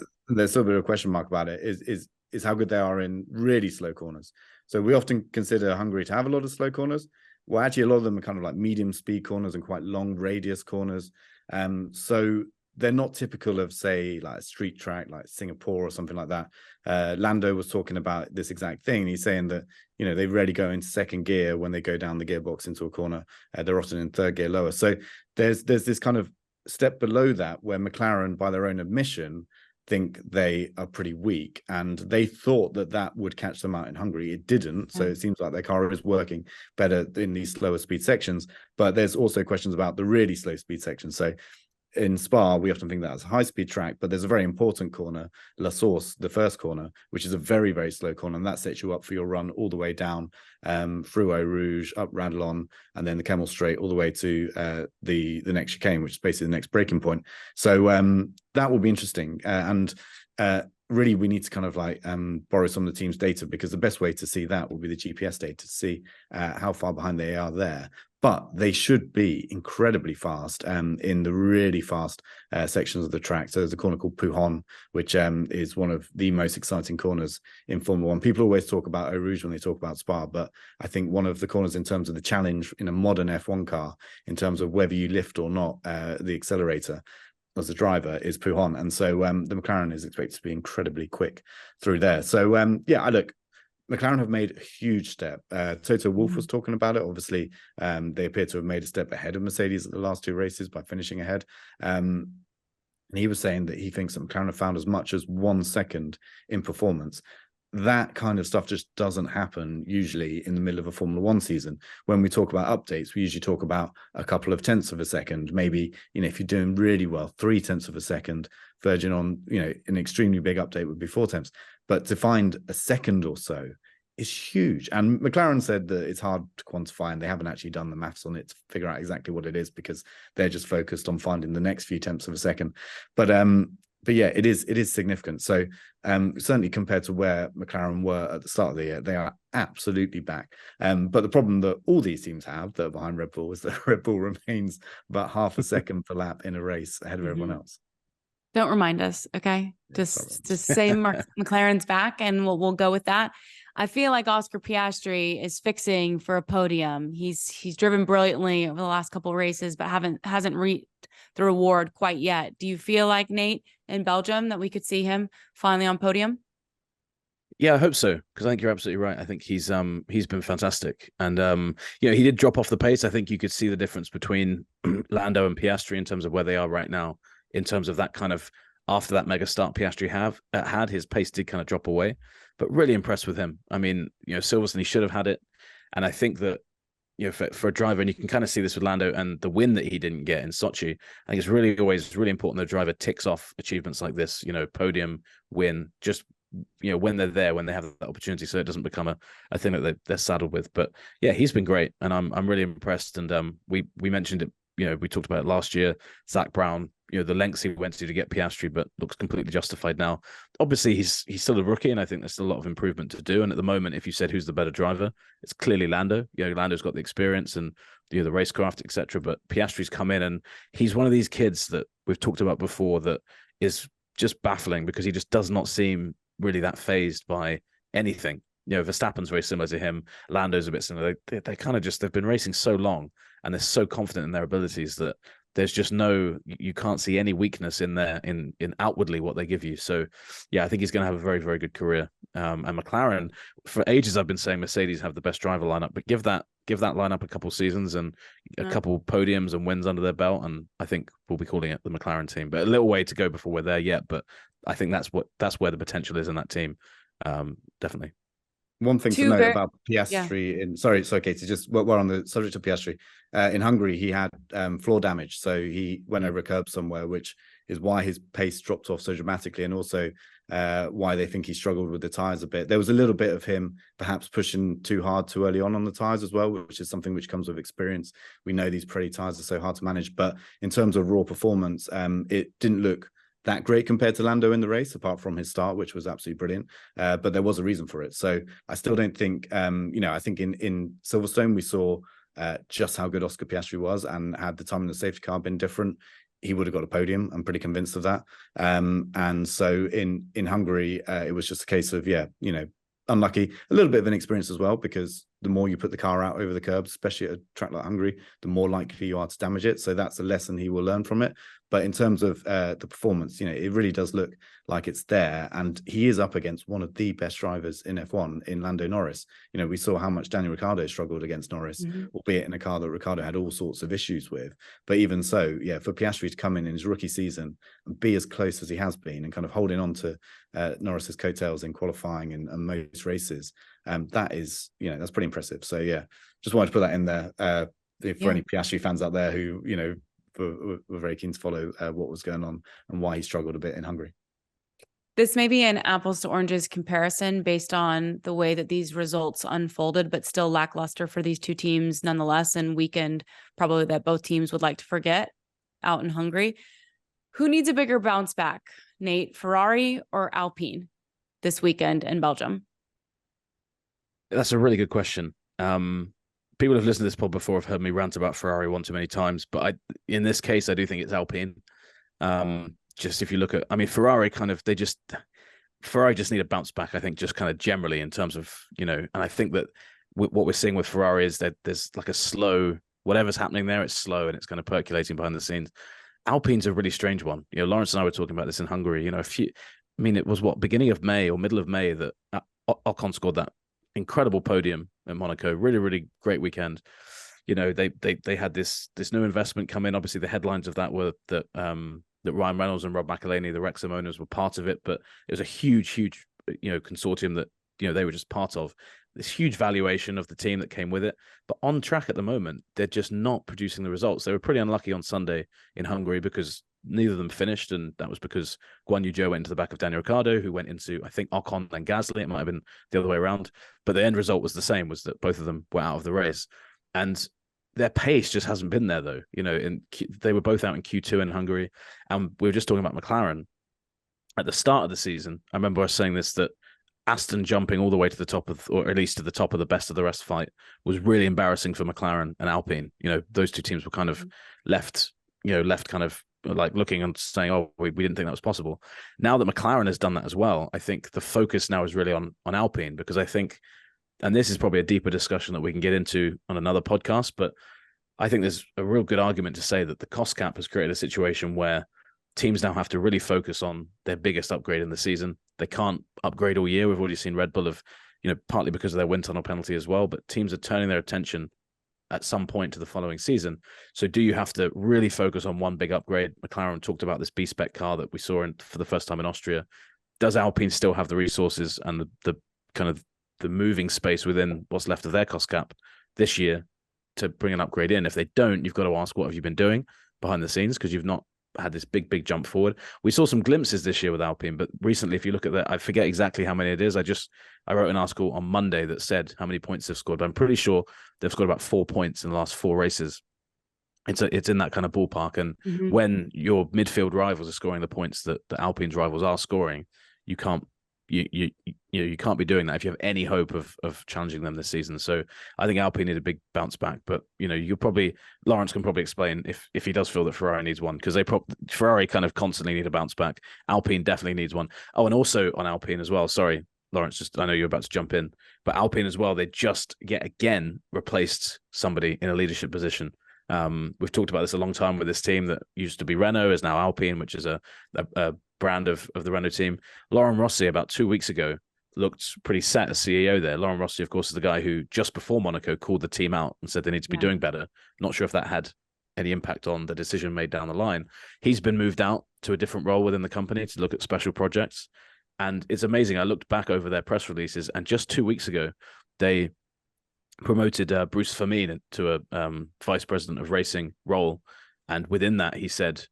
still a bit of a question mark about it. Is how good they are in really slow corners. So we often consider Hungary to have a lot of slow corners. Well, actually, a lot of them are kind of like medium speed corners and quite long radius corners. So they're not typical of, say, like a street track like Singapore or something like that. Lando was talking about this exact thing. He's saying that, they rarely go into second gear when they go down the gearbox into a corner. They're often in third gear lower. So there's this kind of step below that where McLaren, by their own admission, think they are pretty weak, and they thought that would catch them out in Hungary. It didn't. So it seems like their car is working better in these slower speed sections, but there's also questions about the really slow speed sections. So in Spa, we often think that as a high-speed track, but there's a very important corner, La Source, the first corner, which is a very, very slow corner, and that sets you up for your run all the way down through Eau Rouge, up Radelon, and then the Camel Straight all the way to the next chicane, which is basically the next breaking point. So that will be interesting. And really, we need to kind of like borrow some of the team's data, because the best way to see that will be the GPS data to see how far behind they are there. But they should be incredibly fast in the really fast sections of the track. So there's a corner called Pujon, which is one of the most exciting corners in Formula One. People always talk about Eau Rouge when they talk about Spa, but I think one of the corners in terms of the challenge in a modern F1 car, in terms of whether you lift or not the accelerator as a driver, is Pujon. And so the McLaren is expected to be incredibly quick through there. So McLaren have made a huge step. Toto Wolff was talking about it. Obviously, they appear to have made a step ahead of Mercedes at the last two races by finishing ahead. And he was saying that he thinks that McLaren have found as much as 1 second in performance. That kind of stuff just doesn't happen usually in the middle of a Formula One season. When we talk about updates, we usually talk about a couple of tenths of a second. Maybe, if you're doing really well, 3 tenths of a second. Virgin on, an extremely big update would be 4 tenths. But to find a second or so is huge. And McLaren said that it's hard to quantify, and they haven't actually done the maths on it to figure out exactly what it is, because they're just focused on finding the next few tenths of a second. But yeah, it is significant. So certainly compared to where McLaren were at the start of the year, they are absolutely back. But the problem that all these teams have that are behind Red Bull is that Red Bull remains about half a second per lap in a race ahead of everyone else. Don't remind us, okay? Just say McLaren's back, and we'll go with that. I feel like Oscar Piastri is fixing for a podium. He's driven brilliantly over the last couple of races, but hasn't reaped the reward quite yet. Do you feel like, Nate, in Belgium that we could see him finally on podium? Yeah, I hope so, because I think you're absolutely right. I think he's been fantastic, and he did drop off the pace. I think you could see the difference between Lando and Piastri in terms of where they are right now. In terms of that kind of after that mega start Piastri had, his pace did kind of drop away, but really impressed with him. I mean, Silverstone, he should have had it. And I think that, for a driver, and you can kind of see this with Lando and the win that he didn't get in Sochi, I think it's always really important that a driver ticks off achievements like this, podium, win, just, when they're there, when they have that opportunity, so it doesn't become a thing that they're saddled with. But yeah, he's been great, and I'm really impressed. And we mentioned it, we talked about it last year, Zach Brown, the lengths he went to get Piastri, but looks completely justified now. Obviously, he's still a rookie, and I think there's still a lot of improvement to do. And at the moment, if you said who's the better driver, it's clearly Lando. Lando's got the experience and the racecraft, etc. But Piastri's come in, and he's one of these kids that we've talked about before that is just baffling because he just does not seem really that fazed by anything. Verstappen's very similar to him. Lando's a bit similar. They kind of they've been racing so long, and they're so confident in their abilities that there's just you can't see any weakness in outwardly what they give you. So yeah, I think he's going to have a very, very good career. And McLaren, for ages, I've been saying Mercedes have the best driver lineup, but give that lineup a couple seasons and a couple podiums and wins under their belt, and I think we'll be calling it the McLaren team. But a little way to go before we're there yet. But I think that's where the potential is in that team. Definitely. One thing to note about Piastri sorry, Katie, just we're on the subject of Piastri. In Hungary, he had floor damage, so he went over a curb somewhere, which is why his pace dropped off so dramatically, and also why they think he struggled with the tires a bit. There was a little bit of him perhaps pushing too hard too early on the tires as well, which is something which comes with experience. We know these Pirelli tires are so hard to manage, but in terms of raw performance, it didn't look that great compared to Lando in the race, apart from his start, which was absolutely brilliant. But there was a reason for it. So I still don't think, I think in Silverstone, we saw just how good Oscar Piastri was, and had the time in the safety car been different, he would have got a podium. I'm pretty convinced of that. And so in Hungary, it was just a case of, unlucky, a little bit of inexperience as well, because the more you put the car out over the curbs, especially at a track like Hungary, the more likely you are to damage it. So that's a lesson he will learn from it. But in terms of the performance, it really does look like it's there. And he is up against one of the best drivers in F1 in Lando Norris. We saw how much Daniel Ricciardo struggled against Norris, albeit in a car that Ricciardo had all sorts of issues with. But even so, for Piastri to come in his rookie season and be as close as he has been, and kind of holding on to Norris's coattails in qualifying and most races, that is, that's pretty impressive. So just wanted to put that in there for any Piastri fans out there who, were very keen to follow what was going on and why he struggled a bit in Hungary. This may be an apples to oranges comparison based on the way that these results unfolded, but still lackluster for these two teams nonetheless, and weekend probably that both teams would like to forget out in Hungary. Who needs a bigger bounce back, Nate, Ferrari or Alpine this weekend in Belgium? That's a really good question. People have listened to this pod before have heard me rant about Ferrari one too many times, but in this case, I do think it's Alpine. Just if you look at, Ferrari Ferrari just need a bounce back, I think, just kind of generally in terms of, and I think that what we're seeing with Ferrari is that there's like a slow, whatever's happening there, it's slow and it's kind of percolating behind the scenes. Alpine's a really strange one. Lawrence and I were talking about this in Hungary, it was beginning of May or middle of May that Ocon scored that incredible podium at Monaco. Really, really great weekend. They had this new investment come in. Obviously, the headlines of that were that Ryan Reynolds and Rob McElhaney, the Wrexham owners, were part of it, but it was a huge, consortium that they were just part of. This huge valuation of the team that came with it, but on track at the moment, they're just not producing the results. They were pretty unlucky on Sunday in Hungary because neither of them finished, and that was because Guan Yu Zhou went into the back of Daniel Ricciardo, who went into, I think, Ocon and Gasly. It might have been the other way around, but the end result was the same, was that both of them were out of the race. And their pace just hasn't been there, though. They were both out in Q2 in Hungary, and we were just talking about McLaren. at the start of the season, I remember us saying this, that Aston jumping all the way to the top of, or at least to the top of the best of the rest fight, was really embarrassing for McLaren and Alpine. Those two teams were kind of left kind of like looking and saying, oh, we didn't think that was possible. Now that McLaren has done that as well, I think the focus now is really on Alpine, because I think, and this is probably a deeper discussion that we can get into on another podcast, but I think there's a real good argument to say that the cost cap has created a situation where teams now have to really focus on their biggest upgrade in the season. They can't upgrade all year. We've already seen Red Bull partly because of their wind tunnel penalty as well, but teams are turning their attention at some point to the following season. So do you have to really focus on one big upgrade? McLaren talked about this B-spec car that we saw for the first time in Austria. Does Alpine still have the resources and the kind of the moving space within what's left of their cost cap this year to bring an upgrade in? If they don't, you've got to ask, what have you been doing behind the scenes? Because you've not had this big jump forward. We saw some glimpses this year with Alpine, but recently, if you look at that, I forget exactly how many it is. I wrote an article on Monday that said how many points they've scored, but I'm pretty sure they've scored about 4 points in the last 4 races. It's in that kind of ballpark. And when your midfield rivals are scoring the points that the Alpine's rivals are scoring, you can't you can't be doing that if you have any hope of challenging them this season. So I think Alpine need a big bounce back, but Lawrence can probably explain if he does feel that Ferrari needs one, because Ferrari kind of constantly need a bounce back. Alpine definitely needs one. Oh, and also on Alpine as well. Sorry, Lawrence, I know you're about to jump in, but Alpine as well, they just yet again replaced somebody in a leadership position. We've talked about this a long time with this team that used to be Renault, is now Alpine, which is a brand of the Renault team. Laurent Rossi, about 2 weeks ago, looked pretty set as CEO there. Laurent Rossi, of course, is the guy who just before Monaco called the team out and said they need to be doing better. Not sure if that had any impact on the decision made down the line. He's been moved out to a different role within the company to look at special projects. And it's amazing. I looked back over their press releases, and just 2 weeks ago, they promoted Bruce Firmin to a vice president of racing role. And within that, he said,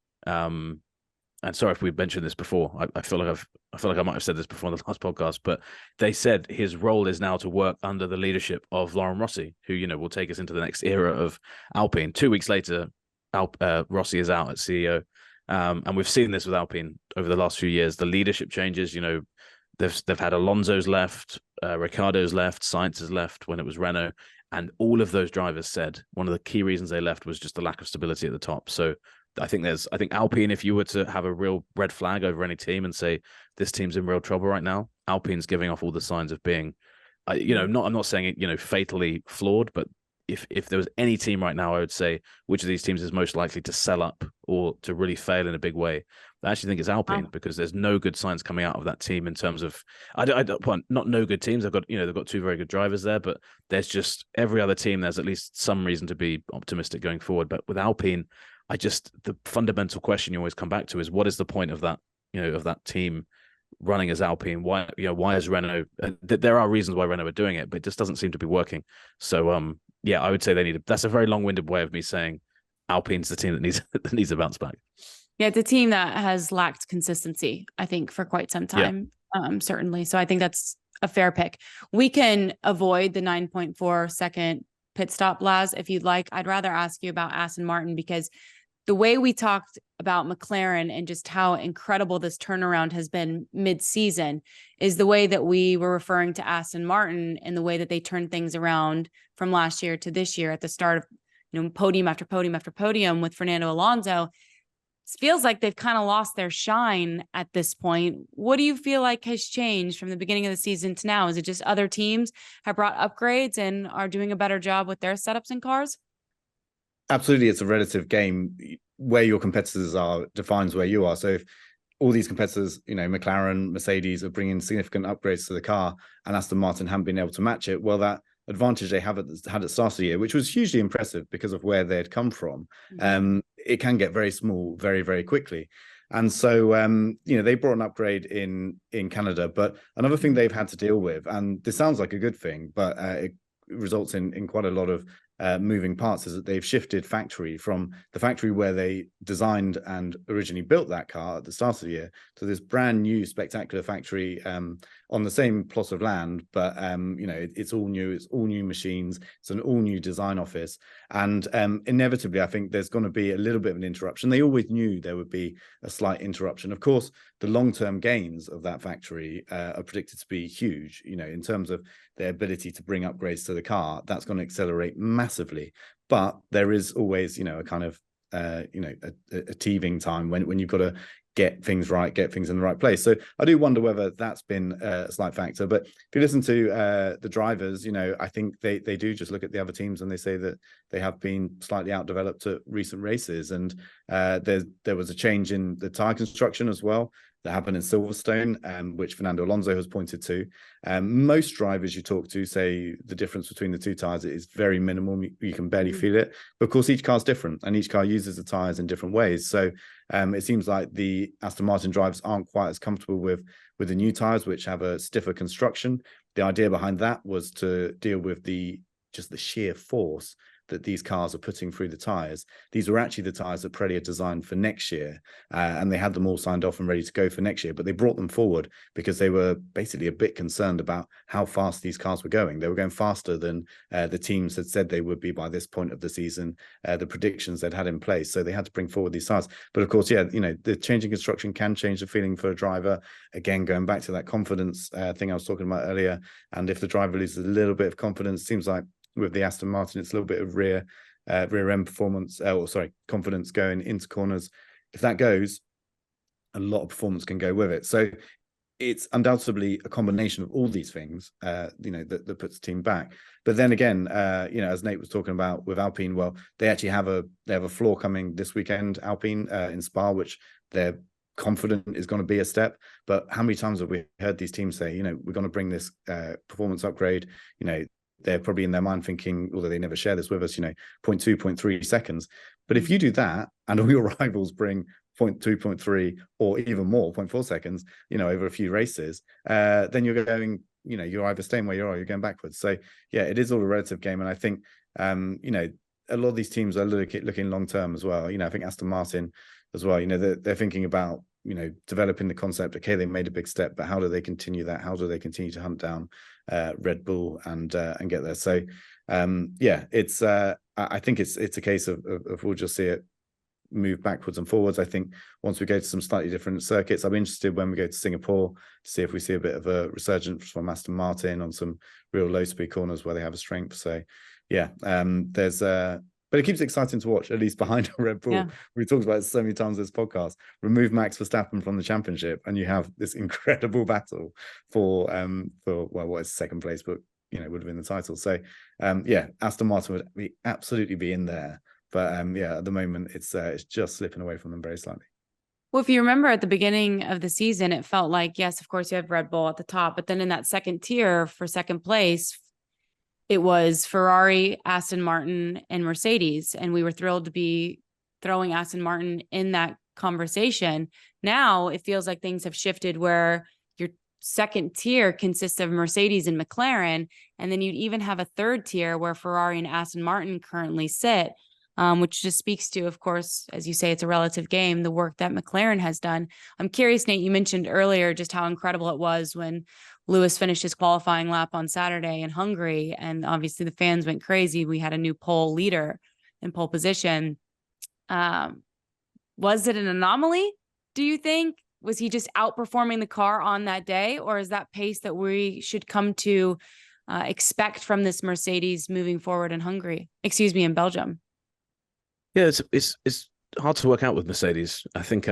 and sorry if we've mentioned this before, I feel like I might have said this before in the last podcast, but they said his role is now to work under the leadership of Laurent Rossi, who, will take us into the next era of Alpine. 2 weeks later, Rossi is out as CEO. And we've seen this with Alpine over the last few years. The leadership changes, they've had Alonso's left, Ricciardo's left, Sainz has left when it was Renault. And all of those drivers said one of the key reasons they left was just the lack of stability at the top. So I think Alpine, if you were to have a real red flag over any team and say this team's in real trouble right now, Alpine's giving off all the signs of being, I'm not saying it, fatally flawed, but if there was any team right now, I would say which of these teams is most likely to sell up or to really fail in a big way. I actually think it's Alpine, because there's no good signs coming out of that team in terms of, not no good teams. They've got 2 very good drivers there, but there's just every other team. There's at least some reason to be optimistic going forward. But with Alpine, the fundamental question you always come back to is, what is the point of that, of that team running as Alpine? Why is Renault? There are reasons why Renault are doing it, but it just doesn't seem to be working. So, I would say that's a very long-winded way of me saying Alpine's the team that needs a bounce back. Yeah, it's a team that has lacked consistency, I think, for quite some time, certainly. So I think that's a fair pick. We can avoid the 9.4 second pit stop, Laz, if you'd like. I'd rather ask you about Aston Martin, because the way we talked about McLaren and just how incredible this turnaround has been mid-season is the way that we were referring to Aston Martin and the way that they turned things around from last year to this year at the start of, podium after podium after podium with Fernando Alonso. It feels like they've kind of lost their shine at this point. What do you feel like has changed from the beginning of the season to now? Is it just other teams have brought upgrades and are doing a better job with their setups and cars? Absolutely. It's a relative game. Where your competitors are defines where you are. So if all these competitors, McLaren, Mercedes, are bringing significant upgrades to the car and Aston Martin haven't been able to match it, well, that advantage they had at the start of the year, which was hugely impressive because of where they had come from, it can get very small very, very quickly. And so, they brought an upgrade in Canada, but another thing they've had to deal with, and this sounds like a good thing, but it results in quite a lot of moving parts is that they've shifted factory from the factory where they designed and originally built that car at the start of the year to this brand new spectacular factory on the same plot of land, but it's all new, it's all new machines, it's an all new design office, and inevitably I think there's going to be a little bit of an interruption. They always knew there would be a slight interruption. Of course, the long-term gains of that factory are predicted to be huge, in terms of their ability to bring upgrades to the car. That's going to accelerate massively, but there is always a kind of a teething time when you've got to get things right, get things in the right place. So I do wonder whether that's been a slight factor. But if you listen to the drivers, I think they do just look at the other teams and they say that they have been slightly outdeveloped at recent races. And there was a change in the tyre construction as well that happened in Silverstone, which Fernando Alonso has pointed to. Most drivers you talk to say the difference between the two tyres is very minimal. You can barely feel it. But of course, each car's different and each car uses the tyres in different ways. So it seems like the Aston Martin drivers aren't quite as comfortable with the new tyres, which have a stiffer construction. The idea behind that was to deal with just the sheer force that these cars are putting through the tyres. These were actually the tyres that Pirelli had designed for next year, and they had them all signed off and ready to go for next year, but they brought them forward because they were basically a bit concerned about how fast these cars were going. They were going faster than the teams had said they would be by this point of the season, the predictions they'd had in place, so they had to bring forward these tyres. But of course, the changing construction can change the feeling for a driver. Again, going back to that confidence thing I was talking about earlier, and if the driver loses a little bit of confidence, seems like with the Aston Martin, it's a little bit of rear end performance, confidence going into corners. If that goes, a lot of performance can go with it. So it's undoubtedly a combination of all these things, that puts the team back. But then again, as Nate was talking about with Alpine, well, they actually have a floor coming this weekend, Alpine in Spa, which they're confident is going to be a step. But how many times have we heard these teams say, we're going to bring this performance upgrade, they're probably in their mind thinking, although they never share this with us, 0.2, 0.3 seconds. But if you do that and all your rivals bring 0.2, 0.3, or even more, 0.4 seconds, over a few races, then you're going, you're either staying where you are or you're going backwards. So yeah, it is all a relative game. And I think, a lot of these teams are looking long-term as well. I think Aston Martin as well, they're thinking about, developing the concept. Okay, they made a big step, but how do they continue that? How do they continue to hunt down Red Bull and get there? So it's I think it's a case of we'll just see it move backwards and forwards. I think once we go to some slightly different circuits, I'm interested when we go to Singapore to see if we see a bit of a resurgence from Aston Martin on some real low speed corners where they have a strength. So yeah, but it keeps it exciting to watch, at least behind Red Bull. Yeah. We talked about it so many times in this podcast. Remove Max Verstappen from the championship, and you have this incredible battle for what is second place, but would have been the title. So Aston Martin would absolutely be in there, but at the moment it's just slipping away from them very slightly. Well, if you remember at the beginning of the season, it felt like, yes, of course you have Red Bull at the top, but then in that second tier for second place, it was Ferrari, Aston Martin, and Mercedes. And we were thrilled to be throwing Aston Martin in that conversation. Now it feels like things have shifted where your second tier consists of Mercedes and McLaren. And then you'd even have a third tier where Ferrari and Aston Martin currently sit, which just speaks to, of course, as you say, it's a relative game, the work that McLaren has done. I'm curious, Nate, you mentioned earlier just how incredible it was when Lewis finished his qualifying lap on Saturday in Hungary, and obviously the fans went crazy. We had a new pole leader in pole position. Was it an anomaly, do you think? Was he just outperforming the car on that day, or is that pace that we should come to expect from this Mercedes moving forward in in Belgium? Yeah, it's hard to work out with Mercedes. I think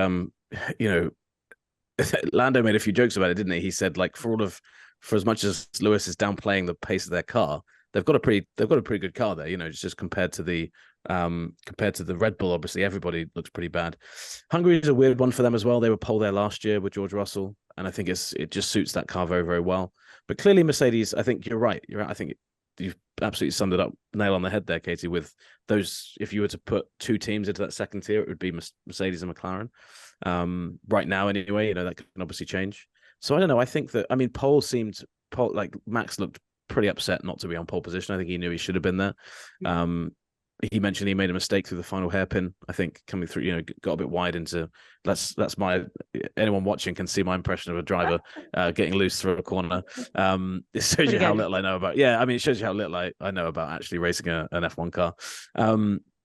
Lando made a few jokes about it, didn't he? He said, like, for as much as Lewis is downplaying the pace of their car, they've got a pretty good car there. Just compared to the Red Bull, obviously everybody looks pretty bad. Hungary is a weird one for them as well. They were pole there last year with George Russell, and I think it just suits that car very, very well. But clearly Mercedes, I think you're right. I think you've absolutely summed it up, nail on the head there, Katie, with those. If you were to put two teams into that second tier, it would be Mercedes and McLaren. Right now, anyway, that can obviously change. So I don't know. I think that, pole like Max looked pretty upset not to be on pole position. I think he knew he should have been there. He mentioned he made a mistake through the final hairpin. I think coming through, got a bit wide into. That's my. Anyone watching can see my impression of a driver getting loose through a corner. It shows you how little I know about. Yeah, I mean, it shows you how little I know about actually racing an F1 car.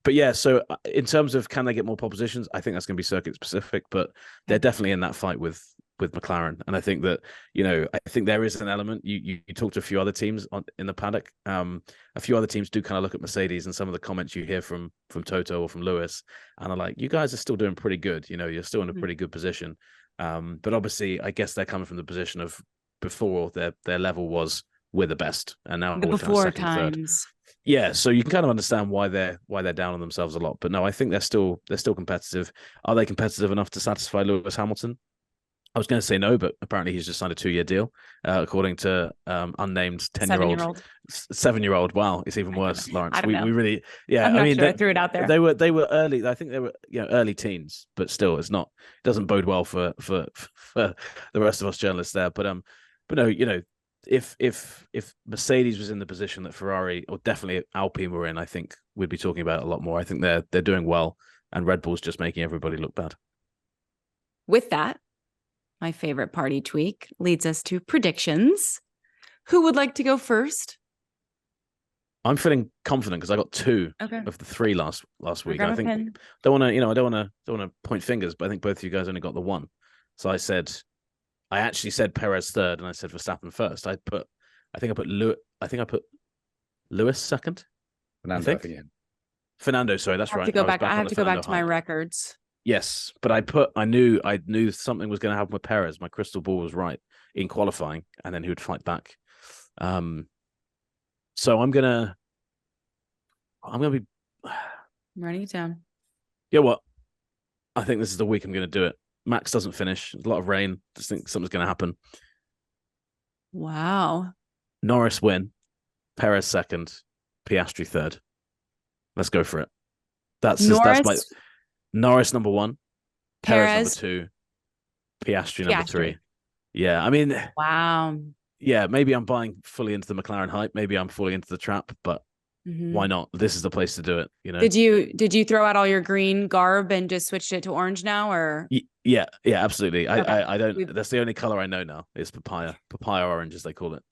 But yeah, so in terms of can they get more pole positions, I think that's going to be circuit specific. But they're definitely in that fight with McLaren, and I think that I think there is an element. You talk to a few other teams in the paddock. A few other teams do kind of look at Mercedes, and some of the comments you hear from Toto or from Lewis, and are like, you guys are still doing pretty good. You're still in a pretty good position. But obviously, I guess they're coming from the position of before their level was we're the best, and now the before kind of second, times. Third. Yeah, so you can kind of understand why they're down on themselves a lot. But no, I think they're still competitive. Are they competitive enough to satisfy Lewis Hamilton? I was going to say no, but apparently he's just signed a 2-year deal, according to unnamed 10-year-old, 7-year-old. Wow, it's even worse, Lawrence. We really, yeah. I mean, I threw it out there. They were early. I think they were early teens, but still, it doesn't bode well for the rest of us journalists there. But no, if Mercedes was in the position that Ferrari or definitely Alpine were in, I think we'd be talking about it a lot more. I think they're doing well, and Red Bull's just making everybody look bad. With that, my favorite party tweak leads us to predictions. Who would like to go first? I'm feeling confident because I got 2 of the 3 last week. I think don't want to point fingers, but I think both of you guys only got the 1. So I actually said Perez third, and I said Verstappen first. I put Lewis second. Fernando, sorry, that's right. I have to go back to my records. Yes, but I knew something was going to happen with Perez. My crystal ball was right in qualifying, and then he would fight back. So I'm gonna be. I'm writing it down. Yeah, what? I think this is the week I'm going to do it. Max doesn't finish. There's a lot of rain. Just think something's going to happen. Wow. Norris win. Perez second. Piastri third. Let's go for it. That's my Norris number 1. Perez number 2. Piastri number 3. Yeah, I mean, wow. Yeah, maybe I'm buying fully into the McLaren hype. Maybe I'm falling into the trap, but why not? This is the place to do it. Did you throw out all your green garb and just switched it to orange now, or? Yeah, absolutely. Okay. I don't. That's the only color I know now. Is papaya orange, as they call it.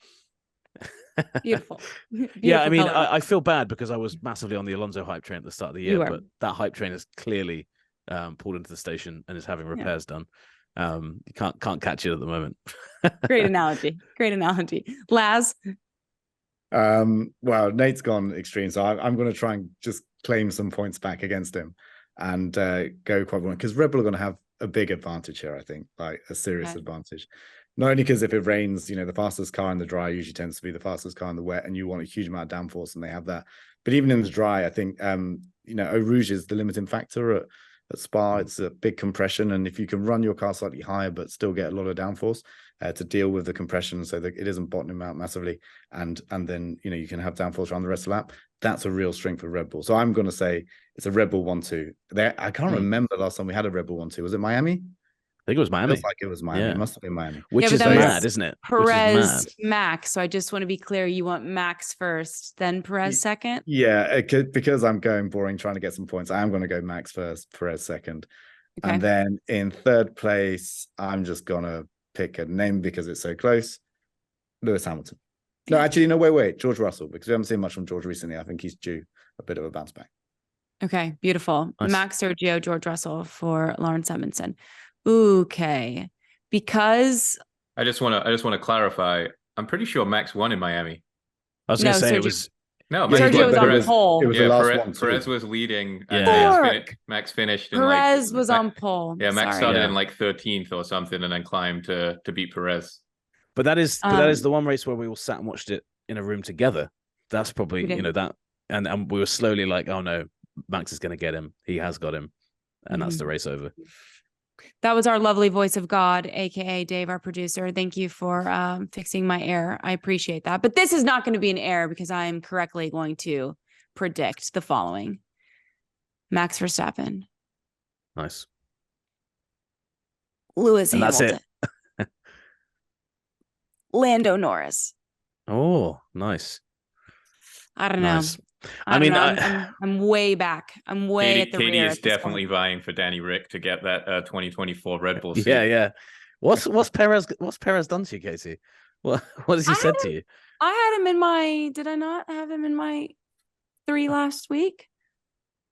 Beautiful. Yeah, I mean, I feel bad because I was massively on the Alonso hype train at the start of the year, but that hype train is clearly pulled into the station and is having repairs done. You can't catch it at the moment. Great analogy. Laz? Well, Nate's gone extreme, so I'm going to try and just claim some points back against him and go quite well, because Red Bull are going to have a big advantage here, I think, like a serious advantage. Not only because if it rains, the fastest car in the dry usually tends to be the fastest car in the wet, and you want a huge amount of downforce, and they have that. But even in the dry, I think, Eau Rouge is the limiting factor at Spa. It's a big compression, and if you can run your car slightly higher but still get a lot of downforce to deal with the compression so that it isn't bottoming out massively, and then you can have downforce around the rest of the lap, that's a real strength for Red Bull. So I'm going to say it's a Red Bull 1-2. I can't remember last time we had a Red Bull 1-2. Was it Miami? I think it was Miami. It feels like it was Miami. It must have been Miami. Which is mad, isn't it? Perez, Max. So I just want to be clear. You want Max first, then Perez second? Yeah, because I'm going boring, trying to get some points. I am going to go Max first, Perez second. Okay. And then in third place, I'm just going to pick a name because it's so close. Lewis Hamilton. No, actually, no, wait. George Russell, because we haven't seen much from George recently. I think he's due a bit of a bounce back. Okay, beautiful. Nice. Max Sergio, George Russell for Lawrence Edmondson. Okay, because I just want to clarify. I'm pretty sure Max won in Miami. I was going to say it was Sergio was on pole. It was the last one. Perez was leading, and Max finished. Perez was on pole. Yeah, Max started in 13th or something, and then climbed to beat Perez. But that is the one race where we all sat and watched it in a room together. That's probably that, and we were slowly like, oh no, Max is going to get him. He has got him, and that's the race over. That was our lovely voice of God, aka Dave, our producer. Thank you for fixing my error. I appreciate that. But this is not going to be an error because I am correctly going to predict the following: Max Verstappen. Nice. Lewis and Hamilton. That's it. Lando Norris. Oh, nice. I don't know. Nice. I mean, don't know. I'm way back. I'm way at the Katie rear is at this definitely point. vying for Danny Rick to get that 2024 Red Bull seat. yeah. What's Perez done to you, Casey? What has he said to you? I had him in my. Did I not have him in my 3 last week?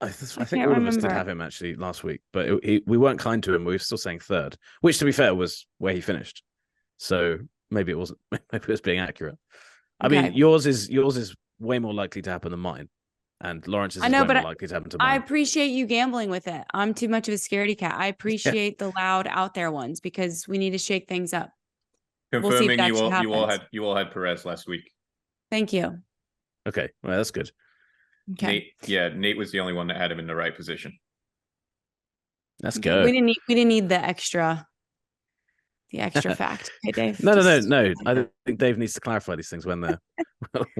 I think can't all of us did remember. have him actually last week, but we weren't kind to him. We were still saying third, which, to be fair, was where he finished. So maybe it wasn't. Maybe it was being accurate. I mean, Okay. yours is way more likely to happen than mine, and Lawrence's I is know, way but more likely to happen to I mine. appreciate you gambling with it. I'm too much of a scaredy cat. I appreciate the loud out there ones because we need to shake things up. We'll see if Confirming that you actually all happens. had Perez last week. Thank you. Okay, well, that's good. Okay. Nate was the only one that had him in the right position. Let's Okay. go. We didn't need the extra fact. Okay, Dave. No. Just- I think Dave needs to clarify these things when they're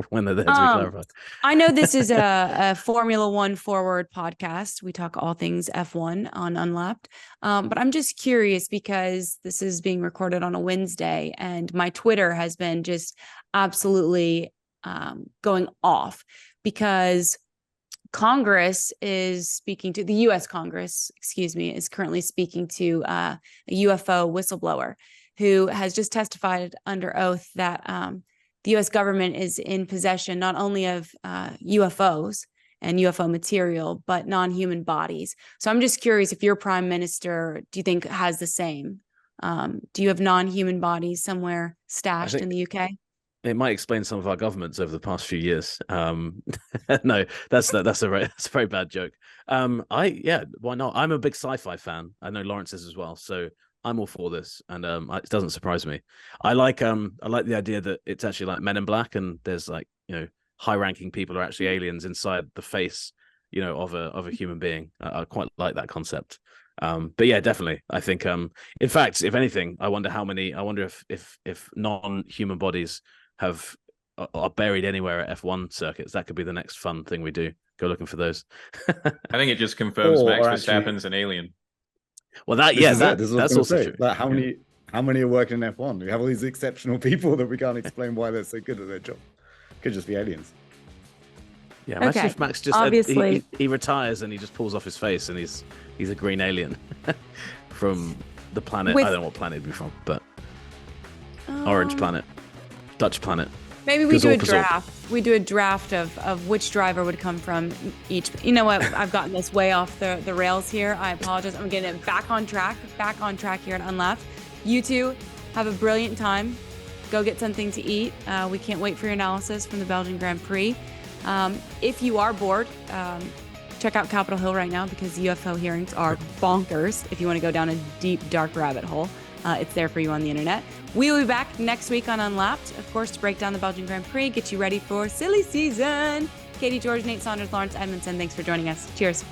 when they're there to be clarified. I know this is a Formula One forward podcast. We talk all things F1 on Unlapped. But I'm just curious because this is being recorded on a Wednesday and my Twitter has been just absolutely going off because Congress is speaking to the U.S. Congress, is currently speaking to a UFO whistleblower who has just testified under oath that the U.S. government is in possession not only of UFOs and UFO material, but non-human bodies. So I'm just curious if your prime minister, do you think has the same? Do you have non-human bodies somewhere stashed in the UK? It might explain some of our governments over the past few years. No, that's a very bad joke. Why not? I'm a big sci-fi fan. I know Lawrence is as well, so I'm all for this, and it doesn't surprise me. I like the idea that it's actually like Men in Black, and there's like high-ranking people are actually aliens inside the face of a human being. I quite like that concept. But yeah, definitely. I think in fact, if anything, I wonder if non-human bodies are buried anywhere at F1 circuits. That could be the next fun thing we do. Go looking for those. I think it just confirms Or Max actually- Verstappen's an alien. Well, that's This is what I was that's gonna also say. true. Like, how many are working in F1? We have all these exceptional people that we can't explain why they're so good at their job. Could just be aliens. Yeah, imagine Okay, if Max just obviously- he retires and he just pulls off his face and he's a green alien from the planet. With- I don't know what planet he'd be from, but Orange Planet, Dutch planet. Maybe we do a Gazorp. draft. We do a draft of which driver would come from each. You know what? I've gotten this way off the rails here. I apologize. I'm getting it back on track here at Unlapped. You two have a brilliant time. Go get something to eat. We can't wait for your analysis from the Belgian Grand Prix. If you are bored, check out Capitol Hill right now because UFO hearings are bonkers. If you want to go down a deep, dark rabbit hole, it's there for you on the internet. We will be back next week on Unlapped, of course, to break down the Belgian Grand Prix, get you ready for silly season. Katie George, Nate Saunders, Lawrence Edmondson, thanks for joining us. Cheers.